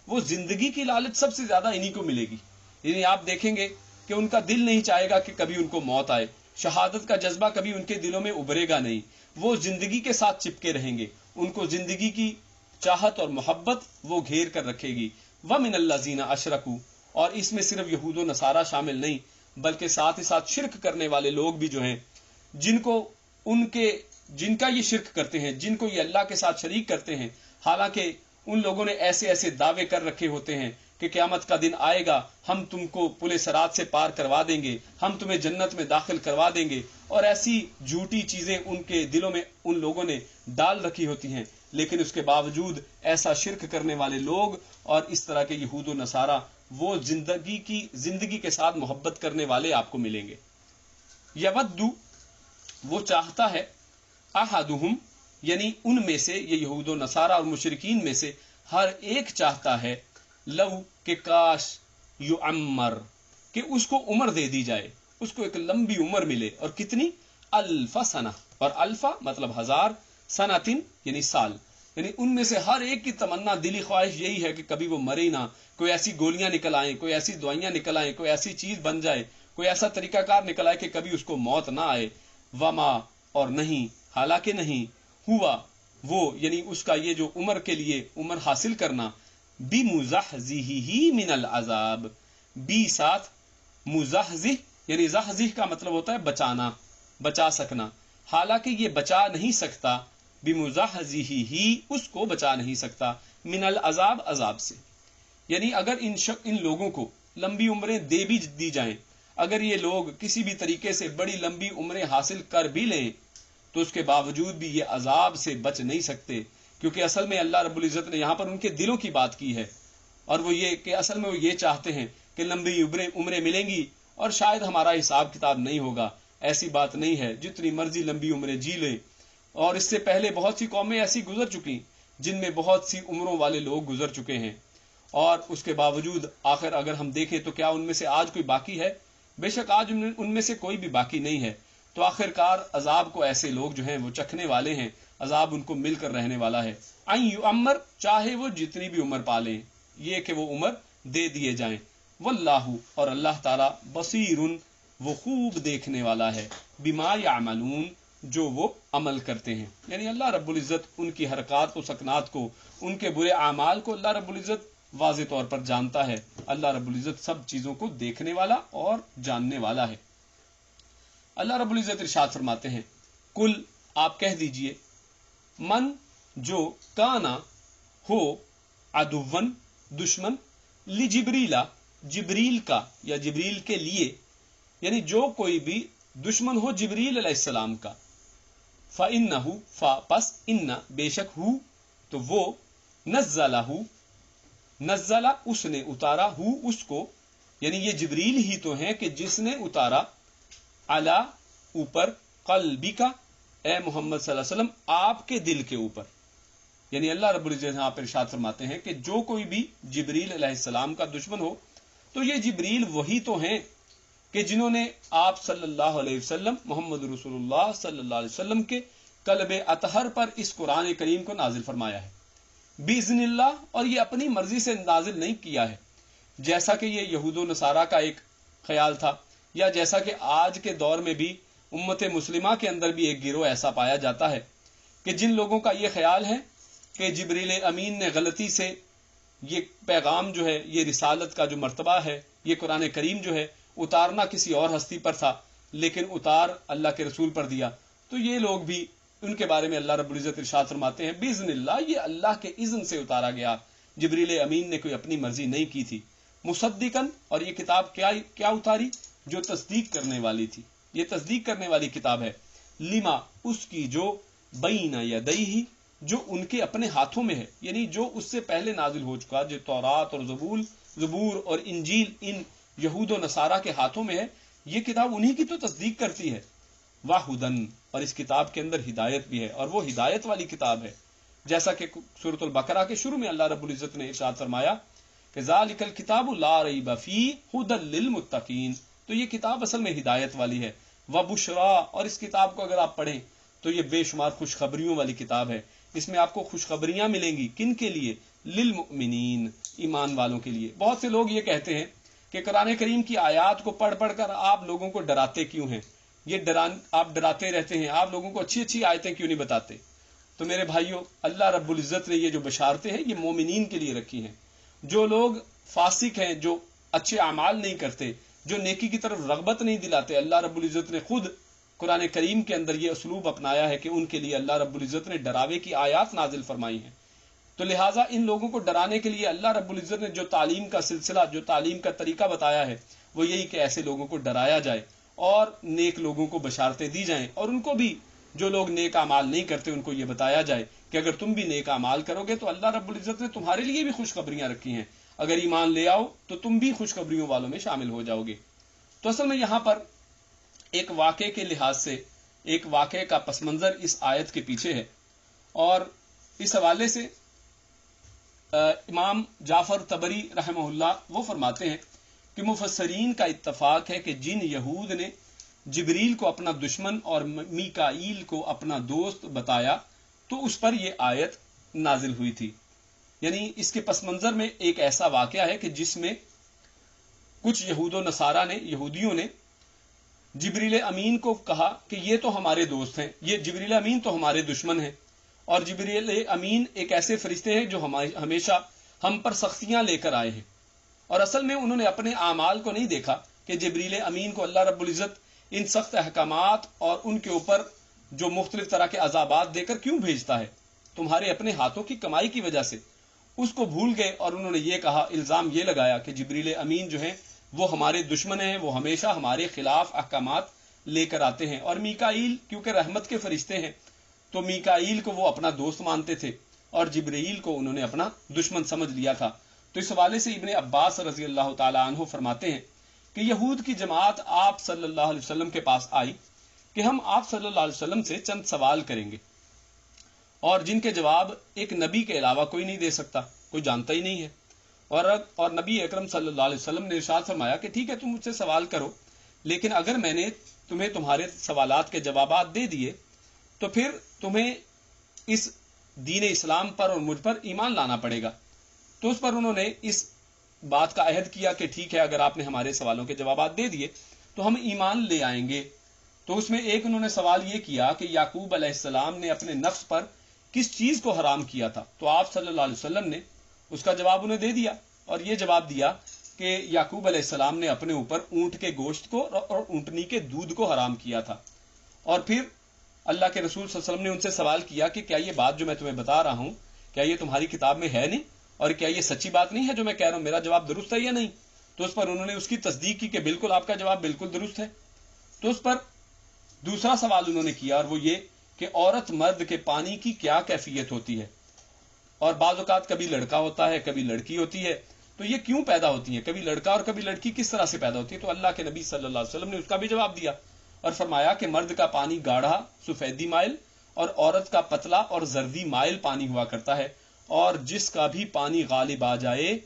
وہ زندگی کی لالچ سب سے زیادہ انہی کو ملے گی۔ یعنی آپ دیکھیں گے کہ ان کا دل نہیں چاہے گا کہ کبھی ان کو موت آئے، شہادت کا جذبہ کبھی ان کے دلوں میں ابھرے گا نہیں، وہ زندگی کے ساتھ چپکے رہیں گے، ان کو زندگی کی چاہت اور محبت وہ گھیر کر رکھے گی۔ وَمِنَ الَّذِينَ أَشْرَكُوا، اور اس میں صرف یہود و نصارہ شامل نہیں بلکہ ساتھ ہی ساتھ شرک کرنے والے لوگ بھی جو ہیں، جن کا یہ شرک کرتے ہیں، جن کو یہ اللہ کے ساتھ شریک کرتے ہیں، حالانکہ ان لوگوں نے ایسے ایسے دعوے کر رکھے ہوتے ہیں کہ قیامت کا دن آئے گا، ہم تم کو پل صراط سے پار کروا دیں گے، ہم تمہیں جنت میں داخل کروا دیں گے، اور ایسی جھوٹی چیزیں ان کے دلوں میں ان لوگوں نے ڈال رکھی ہوتی ہیں، لیکن اس کے باوجود ایسا شرک کرنے والے لوگ اور اس طرح کے یہود و نصارہ وہ زندگی کے ساتھ محبت کرنے والے آپ کو ملیں گے۔ یود، وہ چاہتا ہے، احدہم یعنی ان میں سے، یہ یہود و نصارہ اور مشرکین میں سے ہر ایک چاہتا ہے، لو کہ کاش، یعمر کہ اس کو عمر دے دی جائے، اس کو ایک لمبی عمر ملے، اور کتنی؟ الف سنہ، اور الفا مطلب ہزار، سنتن یعنی سال، یعنی ان میں سے ہر ایک کی تمنا، دلی خواہش یہی ہے کہ کبھی وہ مرے نہ، کوئی ایسی گولیاں نکل آئیں، کوئی ایسی دوائیاں نکل آئیں، کوئی ایسی چیز بن جائے، کوئی ایسا طریقہ کار نکل آئے کہ کبھی اس کو موت نہ آئے۔ وما، اور نہیں، حالانکہ نہیں، ہوا وہ یعنی اس کا یہ جو عمر کے لیے عمر حاصل کرنا، بمزحزحہ من العذاب، بی ساتھ مزحزح، یعنی زحزح کا مطلب ہوتا ہے بچانا، بچا سکنا، حالانکہ یہ بچا نہیں سکتا، بمزحزحہ اس کو بچا نہیں سکتا، من العذاب عذاب سے۔ یعنی اگر ان لوگوں کو لمبی عمریں دے بھی دی جائیں، اگر یہ لوگ کسی بھی طریقے سے بڑی لمبی عمریں حاصل کر بھی لیں تو اس کے باوجود بھی یہ عذاب سے بچ نہیں سکتے، کیونکہ اصل میں اللہ رب العزت نے یہاں پر ان کے دلوں کی بات کی ہے، اور وہ یہ کہ اصل میں وہ یہ چاہتے ہیں کہ لمبی عمریں ملیں گی اور شاید ہمارا حساب کتاب نہیں ہوگا۔ ایسی بات نہیں ہے، جتنی مرضی لمبی عمریں جی لیں، اور اس سے پہلے بہت سی قومیں ایسی گزر چکی جن میں بہت سی عمروں والے لوگ گزر چکے ہیں، اور اس کے باوجود آخر اگر ہم دیکھیں تو کیا ان میں سے آج کوئی باقی ہے؟ بے شک آج ان میں سے کوئی بھی باقی نہیں ہے۔ تو آخر کار عذاب کو ایسے لوگ جو ہیں وہ چکھنے والے ہیں، عذاب ان کو مل کر رہنے والا ہے۔ ان یعمر، چاہے وہ جتنی بھی عمر پالیں، یہ کہ وہ عمر دے دیے جائیں۔ واللہ، اور اللہ تعالی، بصیر، وہ خوب دیکھنے والا ہے، بما یعملون، جو وہ عمل کرتے ہیں۔ یعنی اللہ رب العزت ان کی حرکات و سکنات کو، ان کے برے اعمال کو اللہ رب العزت واضح طور پر جانتا ہے۔ اللہ رب العزت سب چیزوں کو دیکھنے والا اور جاننے والا ہے۔ اللہ رب العزت ارشاد فرماتے ہیں، کل، آپ کہہ دیجئے، من، جو، کانا، ہو، عدوًا، دشمن، لجبریل، جبریل کا یا جبریل کے لیے، یعنی جو کوئی بھی دشمن ہو جبریل علیہ السلام کا، فَإِنَّهُ، پس ان، بے شک ہو، تو وہ، نزلہ اس نے اتارا، ہو اس کو، یعنی یہ جبریل ہی تو ہیں کہ جس نے اتارا، علی اوپر، قلبک، اے محمد صلی اللہ علیہ وسلم، آپ کے دل کے اوپر۔ یعنی اللہ رب العزت یہاں پر ارشاد فرماتے ہیں کہ جو کوئی بھی جبریل علیہ السلام کا دشمن ہو تو یہ جبریل وہی تو ہیں کہ جنہوں نے آپ صلی اللہ علیہ وسلم، محمد رسول اللہ صلی اللہ علیہ وسلم کے قلب اطہر پر اس قرآن کریم کو نازل فرمایا ہے، باذن اللہ، اور یہ اپنی مرضی سے نازل نہیں کیا ہے، جیسا کہ یہ یہود و نصارہ کا ایک خیال تھا، یا جیسا کہ آج کے دور میں بھی امت مسلمہ کے اندر بھی ایک گروہ ایسا پایا جاتا ہے کہ جن لوگوں کا یہ خیال ہے کہ جبریل امین نے غلطی سے یہ پیغام جو ہے، یہ رسالت کا جو مرتبہ ہے، یہ قرآن کریم جو ہے اتارنا کسی اور ہستی پر تھا لیکن اتار اللہ کے رسول پر دیا، تو یہ لوگ بھی ان کے بارے میں اللہ رب العزت ارشاد فرماتے ہیں باذن اللہ، یہ اللہ کے اذن سے اتارا گیا، جبریل امین نے کوئی اپنی مرضی نہیں کی تھی۔ مصدقن، اور یہ کتاب کیا اتاری؟ جو تصدیق کرنے والی تھی، یہ تصدیق کرنے والی کتاب ہے، لما، اس کی جو بین یدیہ، جو ان کے اپنے ہاتھوں میں ہے، یعنی جو اس سے پہلے نازل ہو چکا، جو تورات اور زبور اور انجیل ان یہود و نصارہ کے ہاتھوں میں ہے، یہ کتاب انہی کی تو تصدیق کرتی ہے۔ وَہُدًى، اور اس کتاب کے اندر ہدایت بھی ہے، اور وہ ہدایت والی کتاب ہے، جیسا کہ سورۃ البقرہ کے شروع میں اللہ رب العزت نے ارشاد فرمایا کہ ذَلِكَ الْكِتَابُ لَا رَيْبَ فِيهِ هُدًى لِّلْمُتَّقِينَ، تو یہ کتاب اصل میں ہدایت والی ہے۔ وَبُشْرَىٰ، اور اس کتاب کو اگر آپ پڑھیں تو یہ بے شمار خوشخبریوں والی کتاب ہے، اس میں آپ کو خوشخبریاں ملیں گی، کن کے لیے؟ للمؤمنین، ایمان والوں کے لیے۔ بہت سے لوگ یہ کہتے ہیں کہ قرآن کریم کی آیات کو پڑھ پڑھ کر آپ لوگوں کو ڈراتے کیوں ہیں، آپ ڈراتے رہتے ہیں، آپ لوگوں کو اچھی اچھی آیتیں کیوں نہیں بتاتے؟ تو میرے بھائیوں، اللہ رب العزت نے یہ جو بشارتیں ہیں یہ مومنین کے لیے رکھی ہیں۔ جو لوگ فاسق ہیں، جو اچھے اعمال نہیں کرتے، جو نیکی کی طرف رغبت نہیں دلاتے، اللہ رب العزت نے خود قرآن کریم کے اندر یہ اسلوب اپنایا ہے کہ ان کے لیے اللہ رب العزت نے ڈراوے کی آیات نازل فرمائی ہیں۔ تو لہٰذا ان لوگوں کو ڈرانے کے لیے اللہ رب العزت نے جو تعلیم کا سلسلہ، جو تعلیم کا طریقہ بتایا ہے وہ یہی کہ ایسے لوگوں کو ڈرایا جائے اور نیک لوگوں کو بشارتیں دی جائیں، اور ان کو بھی جو لوگ نیک اعمال نہیں کرتے ان کو یہ بتایا جائے کہ اگر تم بھی نیک اعمال کرو گے تو اللہ رب العزت نے تمہارے لیے بھی خوشخبریاں رکھی ہیں، اگر ایمان لے آؤ تو تم بھی خوشخبریوں والوں میں شامل ہو جاؤ گے۔ تو اصل میں یہاں پر ایک واقعے کے لحاظ سے ایک واقعے کا پس منظر اس آیت کے پیچھے ہے، اور اس حوالے سے امام جعفر طبری رحمہ اللہ وہ فرماتے ہیں کہ مفسرین کا اتفاق ہے کہ جن یہود نے جبریل کو اپنا دشمن اور میکائیل کو اپنا دوست بتایا تو اس پر یہ آیت نازل ہوئی تھی۔ یعنی اس کے پس منظر میں ایک ایسا واقعہ ہے کہ جس میں کچھ یہود و نصارہ نے، یہودیوں نے جبریل امین کو کہا کہ یہ تو ہمارے دوست ہیں، یہ جبریل امین تو ہمارے دشمن ہیں، اور جبریل امین ایک ایسے فرشتے ہیں جو ہمیشہ ہم پر سختیاں لے کر آئے ہیں۔ اور اصل میں انہوں نے اپنے اعمال کو نہیں دیکھا کہ جبریل امین کو اللہ رب العزت ان سخت احکامات اور ان کے اوپر جو مختلف طرح کے عذابات دے کر کیوں بھیجتا ہے، تمہارے اپنے ہاتھوں کی کمائی کی وجہ سے۔ اس کو بھول گئے اور انہوں نے یہ کہا، الزام یہ لگایا کہ جبریل امین جو ہیں وہ ہمارے دشمن ہیں، وہ ہمیشہ ہمارے خلاف احکامات لے کر آتے ہیں، اور میکائیل کیونکہ رحمت کے فرشتے ہیں تو میکائیل کو وہ اپنا دوست مانتے تھے اور جبرائیل کو انہوں نے اپنا دشمن سمجھ لیا تھا۔ تو اس حوالے سے ابن عباس رضی اللہ تعالی عنہ فرماتے ہیں کہ یہود کی جماعت آپ صلی اللہ علیہ وسلم کے پاس آئی کہ ہم آپ صلی اللہ علیہ وسلم سے چند سوال کریں گے، اور جن کے جواب ایک نبی کے علاوہ کوئی نہیں دے سکتا، کوئی جانتا ہی نہیں ہے۔ اور نبی اکرم صلی اللہ علیہ وسلم نے ارشاد فرمایا کہ ٹھیک ہے تم مجھ سے سوال کرو، لیکن اگر میں نے تمہیں تمہارے سوالات کے جوابات دے دیے تو پھر تمہیں اس دین اسلام پر اور مجھ پر ایمان لانا پڑے گا۔ تو اس پر انہوں نے اس بات کا عہد کیا کہ ٹھیک ہے اگر آپ نے ہمارے سوالوں کے جوابات دے دیے تو ہم ایمان لے آئیں گے۔ تو اس میں ایک انہوں نے سوال یہ کیا کہ یعقوب علیہ السلام نے اپنے نفس پر کس چیز کو حرام کیا تھا، تو آپ صلی اللہ علیہ وسلم نے اس کا جواب انہیں دے دیا، اور یہ جواب دیا کہ یعقوب علیہ السلام نے اپنے اوپر اونٹ کے گوشت کو اور اونٹنی کے دودھ کو حرام کیا تھا۔ اور پھر اللہ کے رسول صلی اللہ علیہ وسلم نے ان سے سوال کیا کہ کیا یہ بات جو میں تمہیں بتا رہا ہوں کیا یہ تمہاری کتاب میں ہے نہیں، اور کیا یہ سچی بات نہیں ہے جو میں کہہ رہا ہوں، میرا جواب درست ہے یا نہیں؟ تو اس پر انہوں نے اس کی تصدیق کی کہ بالکل آپ کا جواب بالکل درست ہے۔ تو اس پر دوسرا سوال انہوں نے کیا، اور وہ یہ کہ عورت مرد کے پانی کی کیا کیفیت ہوتی ہے، اور بعض اوقات کبھی لڑکا ہوتا ہے کبھی لڑکی ہوتی ہے، تو یہ کیوں پیدا ہوتی ہیں، کبھی لڑکا اور کبھی لڑکی کس طرح سے پیدا ہوتی ہے؟ تو اللہ کے نبی صلی اللہ علیہ وسلم نے اس کا بھی جواب دیا اور فرمایا کہ مرد کا پانی گاڑھا سفیدی مائل اور عورت کا پتلا اور زردی مائل پانی ہوا کرتا ہے، اور جس کا بھی پانی غالب آ جائے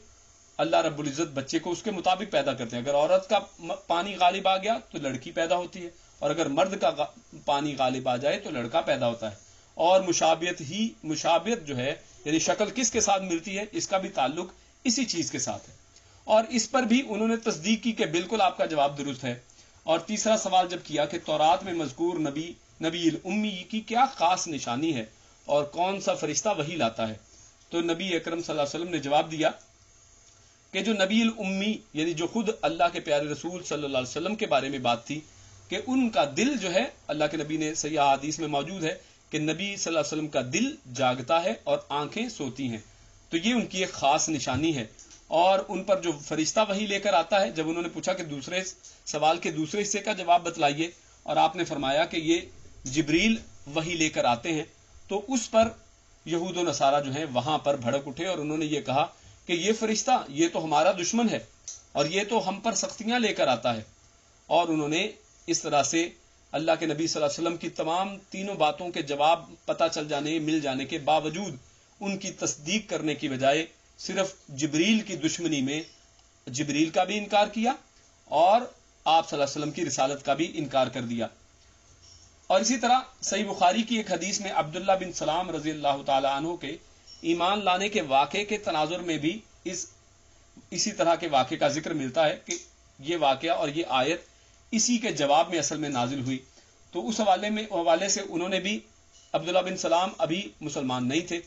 اللہ رب العزت بچے کو اس کے مطابق پیدا کرتے ہیں۔ اگر عورت کا پانی غالب آ گیا تو لڑکی پیدا ہوتی ہے، اور اگر مرد کا پانی غالب آ جائے تو لڑکا پیدا ہوتا ہے۔ اور مشابہت جو ہے یعنی شکل کس کے ساتھ ملتی ہے، اس کا بھی تعلق اسی چیز کے ساتھ ہے۔ اور اس پر بھی انہوں نے تصدیق کی کہ بالکل آپ کا جواب درست ہے۔ اور تیسرا سوال جب کیا کہ تورات میں مذکور نبی الامی کی کیا خاص نشانی ہے اور کون سا فرشتہ وحی لاتا ہے، تو نبی اکرم صلی اللہ علیہ وسلم نے جواب دیا کہ جو نبی الامی یعنی جو خود اللہ کے پیارے رسول صلی اللہ علیہ وسلم کے بارے میں بات تھی کہ ان کا دل جو ہے، اللہ کے نبی نے صحیح حدیث میں موجود ہے کہ نبی صلی اللہ علیہ وسلم کا دل جاگتا ہے اور آنکھیں سوتی ہیں، تو یہ ان کی ایک خاص نشانی ہے۔ اور ان پر جو فرشتہ وحی لے کر آتا ہے، جب انہوں نے پوچھا کہ دوسرے سوال کے دوسرے حصے کا جواب بتلائیے، اور آپ نے فرمایا کہ یہ جبریل وحی لے کر آتے ہیں، تو اس پر یہود و نصارہ جو ہیں وہاں پر بھڑک اٹھے اور انہوں نے یہ کہا کہ یہ فرشتہ یہ تو ہمارا دشمن ہے اور یہ تو ہم پر سختیاں لے کر آتا ہے، اور انہوں نے اس طرح سے اللہ کے نبی صلی اللہ علیہ وسلم کی تمام تینوں باتوں کے جواب پتہ چل جانے مل جانے کے باوجود ان کی تصدیق کرنے کی بجائے صرف جبریل کی دشمنی میں جبریل کا بھی انکار کیا اور آپ صلی اللہ علیہ وسلم کی رسالت کا بھی انکار کر دیا۔ اور اسی طرح صحیح بخاری کی ایک حدیث میں عبداللہ بن سلام رضی اللہ تعالی عنہ کے ایمان لانے کے واقعے کے تناظر میں بھی اسی طرح کے واقعے کا ذکر ملتا ہے کہ یہ واقعہ اور یہ آیت اسی کے جواب میں اصل میں نازل ہوئی۔ تو اس حوالے سے انہوں نے بھی، عبداللہ بن سلام ابھی مسلمان نہیں تھے،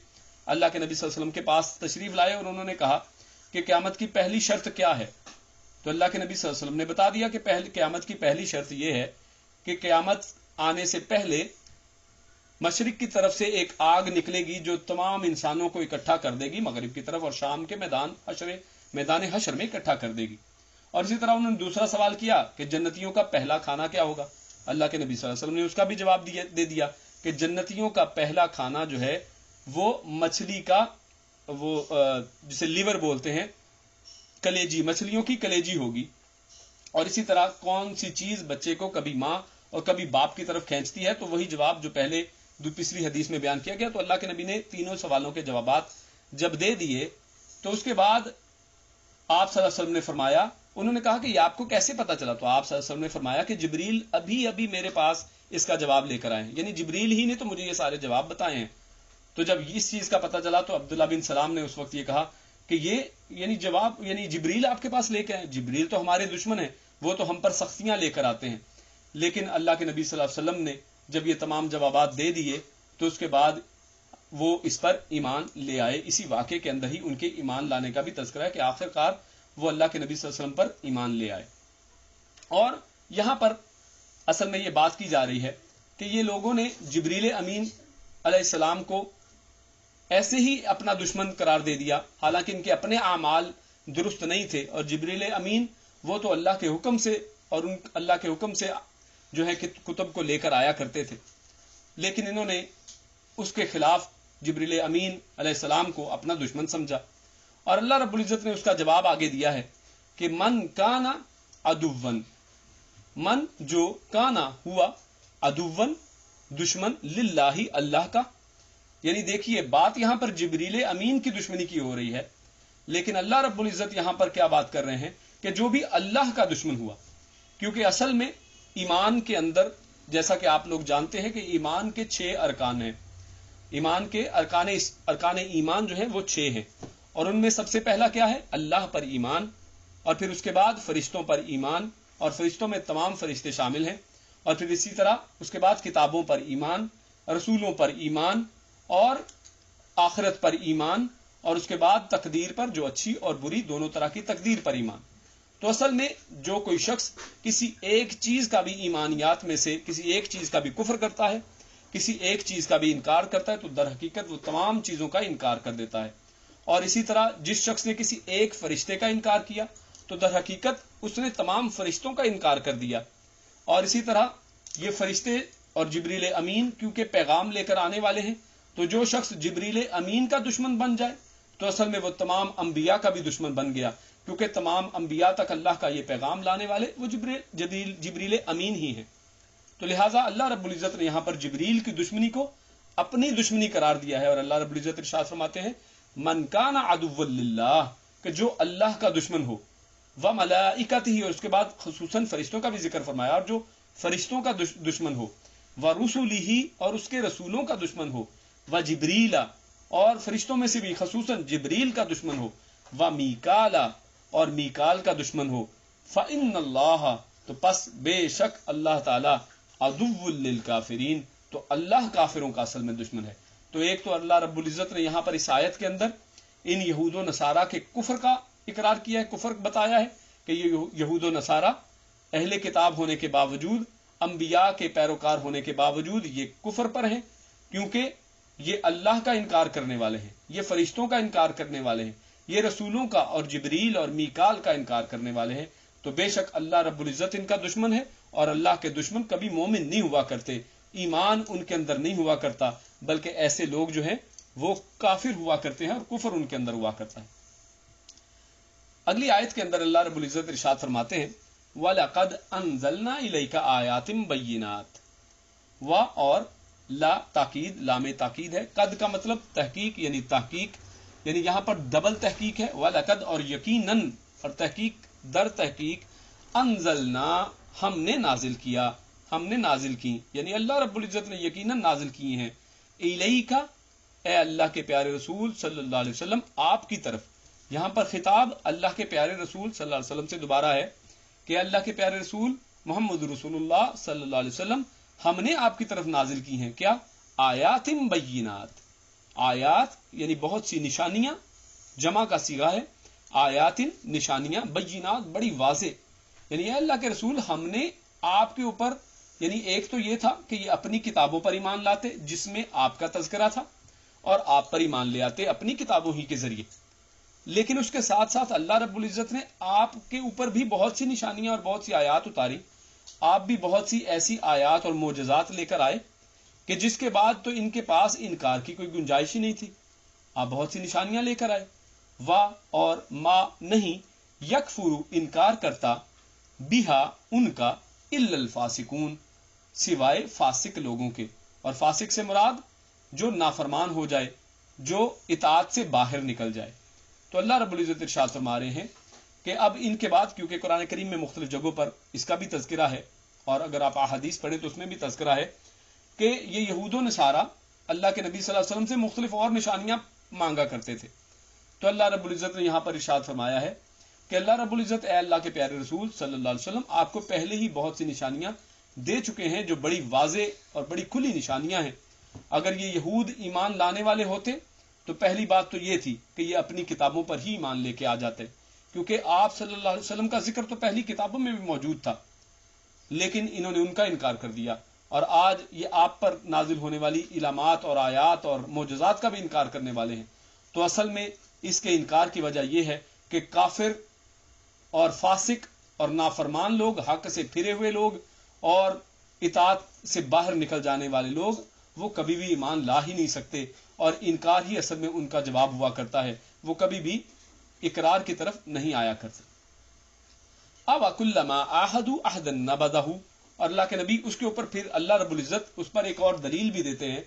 اللہ کے نبی صلی اللہ علیہ وسلم کے پاس تشریف لائے اور انہوں نے کہا کہ قیامت کی پہلی شرط کیا ہے، تو اللہ کے نبی صلی اللہ علیہ وسلم نے بتا دیا کہ قیامت کی پہلی شرط یہ ہے کہ قیامت آنے سے پہلے مشرق کی طرف سے ایک آگ نکلے گی جو تمام انسانوں کو اکٹھا کر دے گی مغرب کی طرف اور شام کے میدان حشر میں اکٹھا کر دے گی۔ اور اسی طرح انہوں نے دوسرا سوال کیا کہ جنتیوں کا پہلا کھانا کیا ہوگا، اللہ کے نبی صلی اللہ علیہ وسلم نے اس کا بھی جواب دے دیا کہ جنتیوں کا پہلا کھانا جو ہے وہ مچھلی کا، وہ جسے لیور بولتے ہیں، کلیجی، مچھلیوں کی کلیجی ہوگی۔ اور اسی طرح کون سی چیز بچے کو کبھی ماں اور کبھی باپ کی طرف کھینچتی ہے، تو وہی جواب جو پہلے پچھلی حدیث میں بیان کیا گیا۔ تو اللہ کے نبی نے تینوں سوالوں کے جوابات جب دے دیے تو اس کے بعد آپ صلی اللہ علیہ وسلم نے فرمایا، انہوں نے کہا کہ یہ آپ کو کیسے پتا چلا، تو آپ صلی اللہ علیہ وسلم نے فرمایا کہ جبریل ابھی میرے پاس اس کا جواب لے کر آئے ہیں، یعنی جبریل ہی نے تو مجھے یہ سارے جواب بتائے ہیں۔ تو جب اس چیز کا پتہ چلا تو عبداللہ بن سلام نے اس وقت یہ کہا کہ یہ یعنی جبریل آپ کے پاس لے کے آئے، جبریل تو ہمارے دشمن ہیں، وہ تو ہم پر سختیاں لے کر آتے ہیں۔ لیکن اللہ کے نبی صلی اللہ علیہ وسلم نے جب یہ تمام جوابات دے دیے تو اس کے بعد وہ اس پر ایمان لے آئے۔ اسی واقعے کے اندر ہی ان کے ایمان لانے کا بھی تذکرہ ہے کہ آخر کار وہ اللہ کے نبی صلی اللہ علیہ وسلم پر ایمان لے آئے۔ اور یہاں پر اصل میں یہ بات کی جا رہی ہے کہ یہ لوگوں نے جبریل امین علیہ السلام کو ایسے ہی اپنا دشمن قرار دے دیا، حالانکہ ان کے اپنے اعمال درست نہیں تھے، اور جبریل امین وہ تو اللہ کے حکم سے اور اللہ کے حکم سے جو ہے کتب کو لے کر آیا کرتے تھے، لیکن انہوں نے اس کے خلاف جبریل امین علیہ السلام کو اپنا دشمن سمجھا۔ اور اللہ رب العزت نے اس کا جواب آگے دیا ہے کہ من کانا عدوًا، من جو کانا ہوا عدوًا دشمن للہ اللہ کا، یعنی دیکھیے بات یہاں پر جبریل امین کی دشمنی کی ہو رہی ہے، لیکن اللہ رب العزت یہاں پر کیا بات کر رہے ہیں کہ جو بھی اللہ کا دشمن ہوا، کیونکہ اصل میں ایمان کے اندر جیسا کہ آپ لوگ جانتے ہیں کہ ایمان کے 6 ارکان ہیں، ایمان کے ارکان ایمان جو ہیں وہ 6 ہیں، اور ان میں سب سے پہلا کیا ہے؟ اللہ پر ایمان، اور پھر اس کے بعد فرشتوں پر ایمان، اور فرشتوں میں تمام فرشتے شامل ہیں، اور پھر اسی طرح اس کے بعد کتابوں پر ایمان، رسولوں پر ایمان، اور آخرت پر ایمان، اور اس کے بعد تقدیر پر، جو اچھی اور بری دونوں طرح کی تقدیر پر ایمان۔ تو اصل میں جو کوئی شخص کسی ایک چیز کا بھی ایمانیات میں سے کسی ایک چیز کا بھی کفر کرتا ہے، کسی ایک چیز کا بھی انکار کرتا ہے، تو در حقیقت وہ تمام چیزوں کا انکار کر دیتا ہے۔ اور اسی طرح جس شخص نے کسی ایک فرشتے کا انکار کیا تو در حقیقت اس نے تمام فرشتوں کا انکار کر دیا۔ اور اسی طرح یہ فرشتے اور جبریل امین کیونکہ پیغام لے کر آنے والے ہیں، تو جو شخص جبریل امین کا دشمن بن جائے تو اصل میں وہ تمام انبیاء کا بھی دشمن بن گیا، کیونکہ تمام انبیاء تک اللہ کا یہ پیغام لانے والے وہ جبریل امین ہی ہیں۔ تو لہٰذا اللہ رب العزت نے یہاں پر جبریل کی دشمنی کو اپنی دشمنی قرار دیا ہے، اور اللہ رب العزت ارشاد فرماتے ہیں من کان عدوا للہ، کہ جو اللہ کا دشمن ہو، وملائکتہ، اور اس کے بعد خصوصاً فرشتوں کا بھی ذکر فرمایا، اور جو فرشتوں کا دشمن ہو، ورسلہ، اور اس کے رسولوں کا دشمن ہو، وجبریل، اور فرشتوں میں سے بھی خصوصاً جبریل کا دشمن ہو، ومیکال، اور میکال کا دشمن ہو، فإن اللہ، تو پس بے شک اللہ تعالی عدو للکافرین، تو اللہ کافروں کا اصل میں دشمن ہے۔ تو ایک تو اللہ رب العزت نے یہاں پر اس آیت کے اندر ان یہود و نصارہ کے کفر کا اقرار کیا ہے، کفر بتایا ہے کہ یہ یہود و نصارہ اہل کتاب ہونے کے باوجود، انبیاء کے پیروکار ہونے کے باوجود یہ کفر پر ہیں، کیونکہ یہ اللہ کا انکار کرنے والے ہیں، یہ فرشتوں کا انکار کرنے والے ہیں، یہ رسولوں کا اور جبریل اور میکال کا انکار کرنے والے ہیں۔ تو بے شک اللہ رب العزت ان کا دشمن ہے، اور اللہ کے دشمن کبھی مومن نہیں ہوا کرتے، ایمان ان کے اندر نہیں ہوا کرتا، بلکہ ایسے لوگ جو ہیں وہ کافر ہوا کرتے ہیں اور کفر ان کے اندر ہوا کرتا ہے۔ اگلی آیت کے اندر اللہ رب العزت ارشاد فرماتے ہیں وَلَقَدْ أَنزَلْنَا إِلَيْكَ آيَاتٍ بَيِّنَاتٍ، و اور لا تاکید، لام تاکید ہے، قد کا مطلب تحقیق یعنی تحقیق، یعنی یہاں پر ڈبل تحقیق ہے، وَلَقَدْ اور یقیناً اور تحقیق در تحقیق، انزلنا ہم نے نازل کیا، ہم نے نازل کی، یعنی اللہ رب العزت نے یقیناً نازل کی ہیں، الیک اے اللہ کے پیارے رسول صلی اللہ علیہ وسلم، آپ کی طرف۔ یہاں پر خطاب اللہ کے پیارے رسول صلی اللہ علیہ وسلم سے دوبارہ ہے کہ اللہ کے پیارے رسول محمد رسول اللہ صلی اللہ علیہ وسلم، ہم نے آپ کی طرف نازل کی ہیں کیا؟ آیات بینات، آیات یعنی بہت سی نشانیاں، جمع کا صیغہ ہے، آیات نشانیاں، بینات بڑی واضح، یعنی اے اللہ کے رسول ہم نے آپ کے اوپر، یعنی ایک تو یہ تھا کہ یہ اپنی کتابوں پر ایمان لاتے جس میں آپ کا تذکرہ تھا، اور آپ پر ایمان لے آتے اپنی کتابوں ہی کے ذریعے، لیکن اس کے ساتھ ساتھ اللہ رب العزت نے آپ کے اوپر بھی بہت سی نشانیاں اور بہت سی آیات اتاری، آپ بھی بہت سی ایسی آیات اور معجزات لے کر آئے کہ جس کے بعد تو ان کے پاس انکار کی کوئی گنجائش ہی نہیں تھی، آپ بہت سی نشانیاں لے کر آئے، وا اور ما نہیں، یکفرو انکار کرتا، بیہا ان کا، الا الفاسقون سوائے فاسق لوگوں کے، اور فاسق سے مراد جو نافرمان ہو جائے، جو اطاعت سے باہر نکل جائے۔ تو اللہ رب العزت ارشاد فرما رہے ہیں کہ اب ان کے بعد، کیونکہ قرآن کریم میں مختلف جگہوں پر اس کا بھی تذکرہ ہے، اور اگر آپ احادیث پڑھیں تو اس میں بھی تذکرہ ہے کہ یہ یہود و نصارہ اللہ کے نبی صلی اللہ علیہ وسلم سے مختلف اور نشانیاں مانگا کرتے تھے۔ تو اللہ رب العزت نے یہاں پر ارشاد فرمایا ہے کہ اللہ رب العزت اے اللہ کے پیارے رسول صلی اللہ علیہ وسلم آپ کو پہلے ہی بہت سی نشانیاں دے چکے ہیں جو بڑی واضح اور بڑی کھلی نشانیاں ہیں۔ اگر یہ یہود ایمان لانے والے ہوتے تو پہلی بات تو یہ تھی کہ یہ اپنی کتابوں پر ہی ایمان لے کے آ جاتے، کیونکہ آپ صلی اللہ علیہ وسلم کا ذکر تو پہلی کتابوں میں بھی موجود تھا، لیکن انہوں نے ان کا انکار کر دیا، اور آج یہ آپ پر نازل ہونے والی علامات اور آیات اور معجزات کا بھی انکار کرنے والے ہیں۔ تو اصل میں اس کے انکار کی وجہ یہ ہے کہ کافر اور فاسق اور نافرمان لوگ، حق سے پھرے ہوئے لوگ اور اطاعت سے باہر نکل جانے والے لوگ، وہ کبھی بھی ایمان لا ہی نہیں سکتے، اور انکار ہی اصل میں ان کا جواب ہوا کرتا ہے، وہ کبھی بھی اقرار کی طرف نہیں آیا کرتے۔ اَوَكُلَّمَا عَاهَدُوا عَهْدًا نَبَذَهُ، اور اللہ کے نبی اس کے اوپر پھر اللہ رب العزت اس پر ایک اور دلیل بھی دیتے ہیں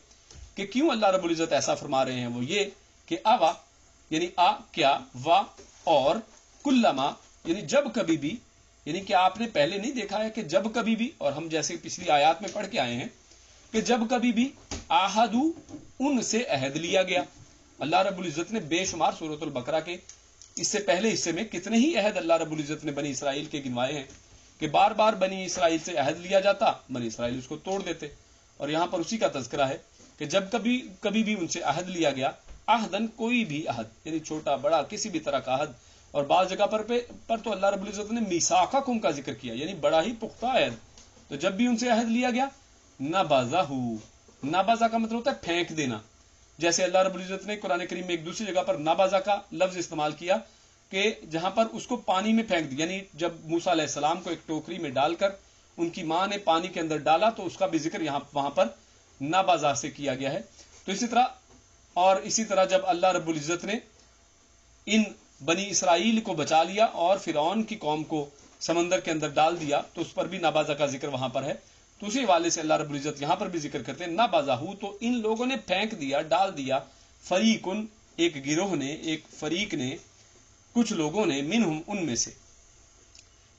کہ کیوں اللہ رب العزت ایسا فرما رہے ہیں، وہ یہ کہ اوا یعنی آ کیا، وا اور کلما یعنی جب کبھی بھی، یعنی کہ آپ نے پہلے نہیں دیکھا ہے کہ جب کبھی بھی، اور ہم جیسے پچھلی آیات میں پڑھ کے آئے ہیں کہ جب کبھی بھی آہدو ان سے عہد لیا گیا۔ اللہ رب العزت نے بے شمار سورۃ البقرہ کے اس سے پہلے حصے میں کتنے ہی عہد اللہ رب العزت نے بنی اسرائیل کے گنوائے ہیں کہ بار بار بنی اسرائیل سے عہد لیا جاتا، بنی اسرائیل اس کو توڑ دیتے، اور یہاں پر اسی کا تذکرہ ہے کہ جب کبھی بھی ان سے عہد لیا گیا، عہدن کوئی بھی عہد، یعنی چھوٹا بڑا کسی بھی طرح کا عہد، اور بعض جگہ پر تو اللہ رب العزت نے میثاقکم کا ذکر کیا، یعنی بڑا ہی پختہ عہد۔ تو جب بھی ان سے عہد لیا گیا، نبذہ، نبذہ کا مطلب ہوتا ہے پھینک دینا، جیسے اللہ رب العزت نے قرآن کریم میں ایک دوسری جگہ پر نبذہ کا لفظ استعمال کیا کہ جہاں پر اس کو پانی میں پھینک دیا، یعنی جب موسیٰ علیہ السلام کو ایک ٹوکری میں ڈال کر ان کی ماں نے پانی کے اندر ڈالا، تو اس کا بھی ذکر وہاں پر نبذہ سے کیا گیا ہے۔ تو اسی طرح جب اللہ رب العزت نے ان بنی اسرائیل کو بچا لیا اور فرعون کی قوم کو سمندر کے اندر ڈال دیا، تو اس پر بھی نبذہ کا ذکر وہاں پر ہے۔ تو اسی حوالے سے اللہ رب العزت یہاں پر بھی ذکر کرتے ہیں نبذہ، تو ان لوگوں نے پھینک دیا، ڈال دیا، فریقن ایک گروہ نے، ایک فریق نے، کچھ لوگوں نے، منہم ان میں سے،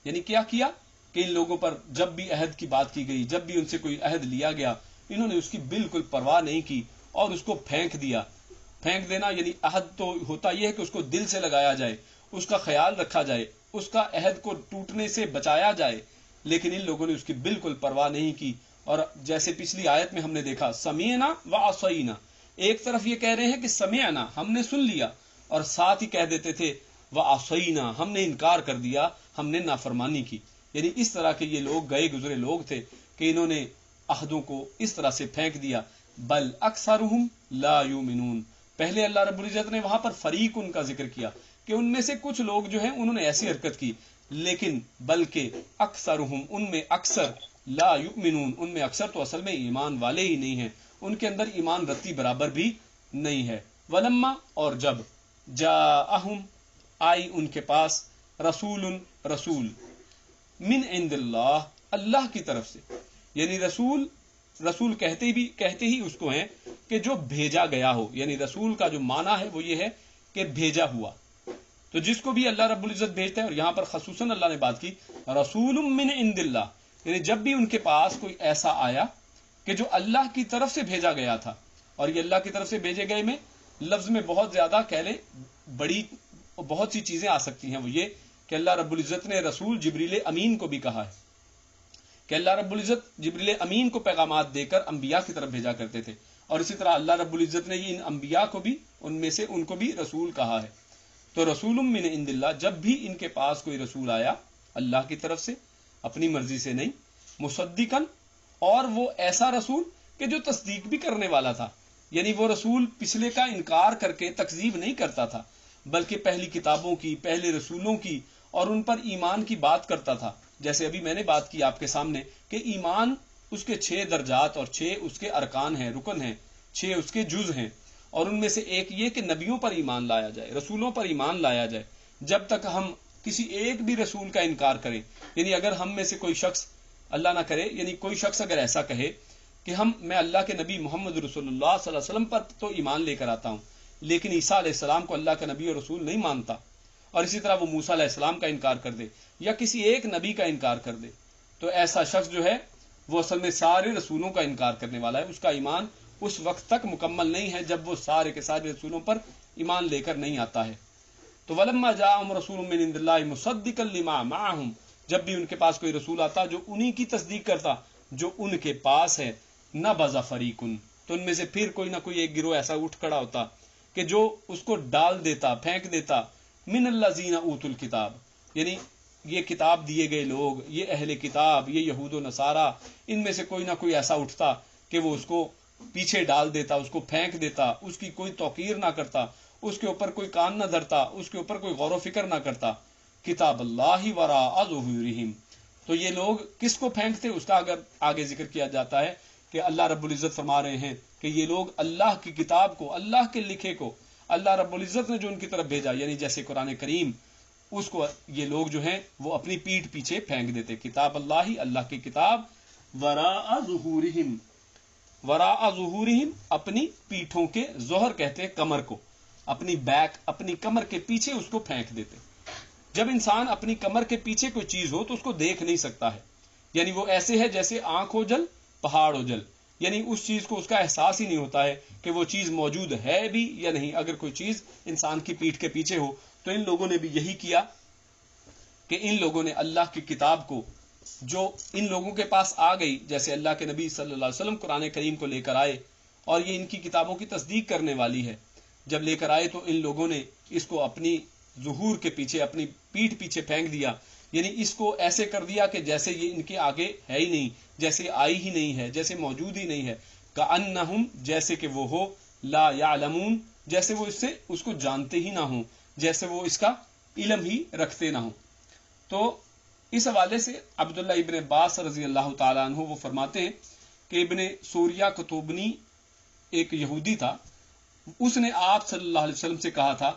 یعنی کیا کیا کہ ان لوگوں پر جب بھی عہد کی بات کی گئی، جب بھی ان سے کوئی عہد لیا گیا، انہوں نے اس کی بالکل پرواہ نہیں کی اور اس کو پھینک دیا۔ پھینک دینا یعنی عہد تو ہوتا یہ ہے کہ اس کو دل سے لگایا جائے، اس کا خیال رکھا جائے، اس کا عہد کو ٹوٹنے سے بچایا جائے، لیکن ان لوگوں نے اس کی بالکل پرواہ نہیں کی. اور جیسے پچھلی آیت میں ہم نے دیکھا سمعنا وعصینا، ایک طرف یہ کہہ رہے ہیں کہ سمعنا ہم نے سن لیا، اور ساتھ ہی کہہ دیتے تھے وعصینا ہم نے انکار کر دیا، ہم نے نافرمانی کی. یعنی اس طرح کے یہ لوگ گئے گزرے لوگ تھے کہ انہوں نے عہدوں کو اس طرح سے پھینک دیا. بل اکثرهم لا یؤمنون، پہلے اللہ رب العزت نے وہاں پر فریق ان کا ذکر کیا کہ ان میں سے کچھ لوگ جو ہیں انہوں نے ایسی حرکت کی، لیکن بلکہ اکثرهم ان میں اکثر لا یؤمنون ان میں اکثر تو اصل میں ایمان والے ہی نہیں ہیں، ان کے اندر ایمان رتی برابر بھی نہیں ہے. ولما اور جب جاءہم آئی ان کے پاس رسول من عند اللہ اللہ کی طرف سے، یعنی رسول کہتے ہی اس کو ہیں کہ جو بھیجا گیا ہو، یعنی رسول کا جو معنی ہے وہ یہ ہے کہ بھیجا ہوا. تو جس کو بھی اللہ رب العزت بھیجتا ہے، اور یہاں پر خصوصاً اللہ نے بات کی رسول من عند اللہ، یعنی جب بھی ان کے پاس کوئی ایسا آیا کہ جو اللہ کی طرف سے بھیجا گیا تھا. اور یہ اللہ کی طرف سے بھیجے گئے میں لفظ میں بہت زیادہ کہہ لیں بڑی بہت سی چیزیں آ سکتی ہیں. وہ یہ کہ اللہ رب العزت نے رسول جبریل امین کو بھی کہا ہے کہ اللہ رب العزت جبریل امین کو پیغامات دے کر انبیاء کی طرف بھیجا کرتے تھے، اور اسی طرح اللہ رب العزت نے ان انبیاء کو بھی ان میں سے ان کو بھی رسول کہا ہے. تو رسول من عند اللہ، جب بھی ان کے پاس کوئی رسول آیا اللہ کی طرف سے اپنی مرضی سے نہیں، مصدقاً اور وہ ایسا رسول کہ جو تصدیق بھی کرنے والا تھا، یعنی وہ رسول پچھلے کا انکار کر کے تکذیب نہیں کرتا تھا، بلکہ پہلی کتابوں کی پہلے رسولوں کی اور ان پر ایمان کی بات کرتا تھا. جیسے ابھی میں نے بات کی آپ کے سامنے کہ ایمان اس کے 6 درجات اور 6 اس کے ارکان ہیں، رکن ہیں، 6 اس کے جز ہیں، اور ان میں سے ایک یہ کہ نبیوں پر ایمان لایا جائے، رسولوں پر ایمان لایا جائے. جب تک ہم کسی ایک بھی رسول کا انکار کریں، یعنی اگر ہم میں سے کوئی شخص اللہ نہ کرے، یعنی کوئی شخص اگر ایسا کہے کہ میں اللہ کے نبی محمد رسول اللہ صلی اللہ علیہ وسلم پر تو ایمان لے کر آتا ہوں، لیکن عیسیٰ علیہ السلام کو اللہ کا نبی اور رسول نہیں مانتا، اور اسی طرح وہ موسیٰ علیہ السلام کا انکار کر دے یا کسی ایک نبی کا انکار کر دے، تو ایسا شخص جو ہے وہ اصل میں سارے رسولوں کا انکار کرنے والا ہے. اس کا ایمان اس وقت تک مکمل نہیں ہے جب وہ سارے کے سارے رسولوں پر ایمان لے کر نہیں آتا ہے. تو ولما جاءہم رسول من عند اللہ مصدقا لما معہم، جب بھی ان کے پاس کوئی رسول آتا جو انہی کی تصدیق کرتا جو ان کے پاس ہے، نبذ فریق، تو ان میں سے پھر کوئی نہ کوئی ایک گروہ ایسا اٹھ کھڑا ہوتا کہ جو اس کو ڈال دیتا، پھینک دیتا، من الذین اوتوا الکتاب، یعنی یہ کتاب دیے گئے لوگ، یہ اہل کتاب، یہ یہود و نصارہ، ان میں سے کوئی نہ کوئی ایسا اٹھتا کہ وہ اس کو پیچھے ڈال دیتا، اس کو پھینک دیتا، اس کی کوئی توقیر نہ کرتا، اس کے اوپر کوئی کان نہ دھرتا، اس کے اوپر کوئی غور و فکر نہ کرتا. کتاب اللہ وراء ظہورہم، تو یہ لوگ کس کو پھینکتے، اس کا اگر آگے ذکر کیا جاتا ہے کہ اللہ رب العزت فرما رہے ہیں کہ یہ لوگ اللہ کی کتاب کو، اللہ کے لکھے کو، اللہ رب العزت نے جو ان کی طرف بھیجا، یعنی جیسے قرآن کریم، اس کو یہ لوگ جو ہیں وہ اپنی پیٹھ پیچھے پھینک دیتے. کتاب اللہ، اللہ کی کتاب، وراء ظہورہم، وراء ظہورہم اپنی پیٹھوں کے، ظہر کہتے ہیں کمر کو، اپنی بیک، اپنی کمر کے پیچھے اس کو پھینک دیتے. جب انسان اپنی کمر کے پیچھے کوئی چیز ہو تو اس کو دیکھ نہیں سکتا ہے، یعنی وہ ایسے ہے جیسے آنکھ ہو جل پہاڑ ہو جل، یعنی اس چیز کو اس کا احساس ہی نہیں ہوتا ہے کہ وہ چیز موجود ہے بھی یا نہیں. اگر کوئی چیز انسان کی پیٹھ کے پیچھے ہو تو ان لوگوں نے بھی یہی کیا کہ ان لوگوں نے اللہ کی کتاب کو جو ان لوگوں کے پاس آ گئی، جیسے اللہ کے نبی صلی اللہ علیہ وسلم قرآن کریم کو لے کر آئے اور یہ ان کی کتابوں کی تصدیق کرنے والی ہے، جب لے کر آئے تو ان لوگوں نے اس کو اپنی ظہور کے پیچھے، اپنی پیٹھ پیچھے پھینک دیا، یعنی اس کو ایسے کر دیا کہ جیسے یہ ان کے آگے ہے ہی نہیں، جیسے آئی ہی نہیں ہے، جیسے موجود ہی نہیں ہے. کأنہم، جیسے کہ وہ ہو، لا یعلمون، جیسے وہ اس کو جانتے ہی نہ ہوں، جیسے وہ اس کا علم ہی رکھتے نہ ہوں. تو اس حوالے سے عبداللہ ابن عباس رضی اللہ تعالیٰ عنہ وہ فرماتے ہیں کہ ابن سوریہ کتوبنی ایک یہودی تھا، اس نے آپ صلی اللہ علیہ وسلم سے کہا تھا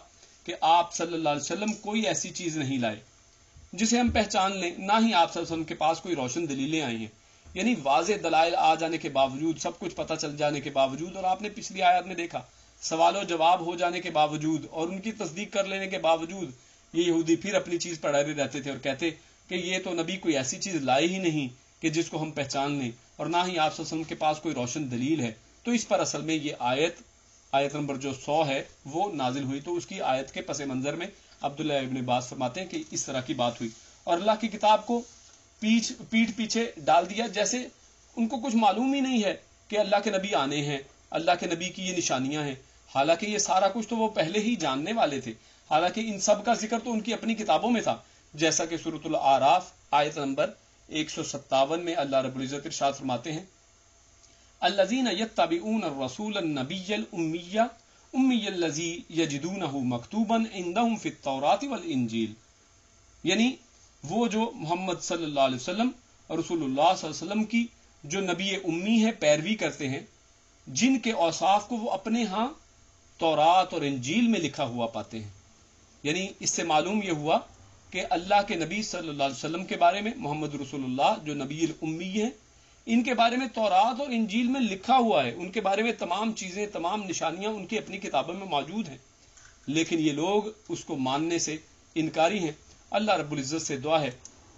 کہ آپ صلی اللہ علیہ وسلم کوئی ایسی چیز نہیں لائے جسے ہم پہچان لیں، نہ ہی آپ صلی اللہ علیہ وسلم کے پاس کوئی روشن دلیلیں آئی ہیں، یعنی واضح دلائل آ جانے کے باوجود، سب کچھ پتہ چل جانے کے باوجود، اور آپ نے پچھلی آیات میں دیکھا سوال و جواب ہو جانے کے باوجود اور ان کی تصدیق کر لینے کے باوجود یہ یہودی پھر اپنی چیز پر اڑے رہتے تھے اور کہتے کہ یہ تو نبی کوئی ایسی چیز لائے ہی نہیں کہ جس کو ہم پہچان لیں، اور نہ ہی آپ صلی اللہ علیہ وسلم کے پاس کوئی روشن دلیل ہے. تو اس پر اصل میں یہ آیت نمبر جو 100 ہے وہ نازل ہوئی. تو اس کی آیت کے پس منظر میں عبداللہ ابن عباس فرماتے ہیں کہ اس طرح کی بات ہوئی، اور اللہ کی کتاب کو پیٹھ پیچھے ڈال دیا، جیسے ان کو کچھ معلوم ہی نہیں ہے کہ اللہ کے نبی آنے ہیں، اللہ کے نبی کی یہ نشانیاں ہیں، حالانکہ یہ سارا کچھ تو وہ پہلے ہی جاننے والے تھے، حالانکہ ان سب کا ذکر تو ان کی اپنی کتابوں میں تھا، جیسا کہ سورۃ الاعراف آیت نمبر 157 میں اللہ رب العزت ارشاد فرماتے ہیں الذین یتبعون الرسول النبی الامی امی الذی یجدونہ مکتوبا عندہم فی التوراۃ والانجیل، یعنی وہ جو محمد صلی اللہ علیہ وسلم اور رسول اللہ صلی اللہ علیہ وسلم کی جو نبی امی ہے پیروی کرتے ہیں، جن کے اوصاف کو وہ اپنے ہاں تورات اور انجیل میں لکھا ہوا پاتے ہیں۔ یعنی اس سے معلوم یہ ہوا کہ اللہ کے نبی صلی اللہ علیہ وسلم کے بارے میں، محمد رسول اللہ جو نبی الامی ہیں، ان کے بارے میں تورات اور انجیل میں لکھا ہوا ہے، ان کے بارے میں تمام چیزیں، تمام نشانیاں ان کی اپنی کتابوں میں موجود ہیں، لیکن یہ لوگ اس کو ماننے سے انکاری ہیں۔ اللہ رب العزت سے دعا ہے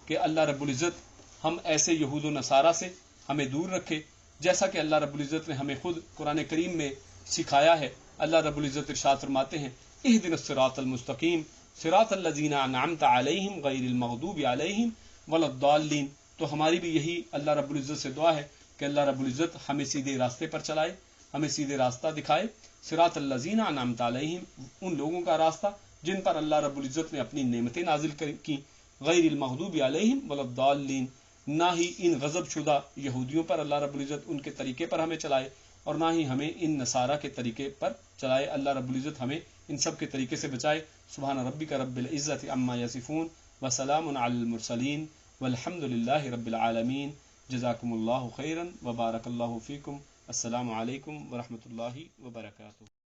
کہ اللہ رب العزت ہم ایسے یہود و نصارہ سے ہمیں دور رکھے، جیسا کہ اللہ رب العزت نے ہمیں خود قرآن کریم میں سکھایا ہے۔ اللہ رب العزت ارشاد فرماتے ہیں اہدنا الصراط المستقیم صراط الذین انعمت علیہم غیر المغضوب علیہم ولا الضالین۔ تو ہماری بھی یہی اللہ رب العزت سے دعا ہے کہ اللہ رب العزت ہمیں سیدھے راستے پر چلائے، ہمیں سیدھے راستہ دکھائے، صراط الذین انعمت علیہم، ان لوگوں کا راستہ جن پر اللہ رب العزت نے اپنی نعمتیں نازل کی، غیر المغضوب علیہم ولا الضالین، نہ ہی ان غضب شدہ یہودیوں پر اللہ رب العزت ان کے طریقے پر ہمیں چلائے، اور نہ ہی ہمیں ان نصارہ کے طریقے پر چلائے۔ اللہ رب العزت ہمیں ان سب کے طریقے سے بچائے۔ سبحان ربک رب العزت عما یصفون وسلام علی المرسلین والحمد للہ رب العالمین۔ جزاکم اللہ خیرا وبارک اللہ فیکم۔ السلام علیکم ورحمۃ اللہ وبرکاتہ۔